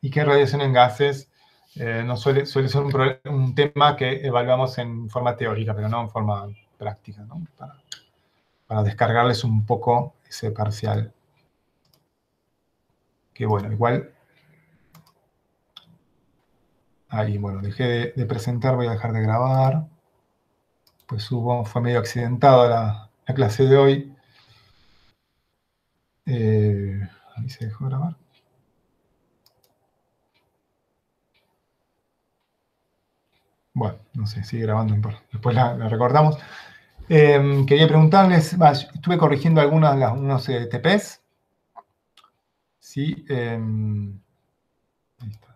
Y que radiación en gases no suele ser un tema que evaluamos en forma teórica, pero no en forma práctica, ¿no? Para descargarles un poco ese parcial. Que bueno, igual. Ahí, bueno, dejé de presentar, voy a dejar de grabar. Pues fue medio accidentada la clase de hoy. Ahí se dejó grabar. Bueno, no sé, sigue grabando, no importa. Después la recordamos. Quería preguntarles, estuve corrigiendo unos TPs. Sí, ahí está.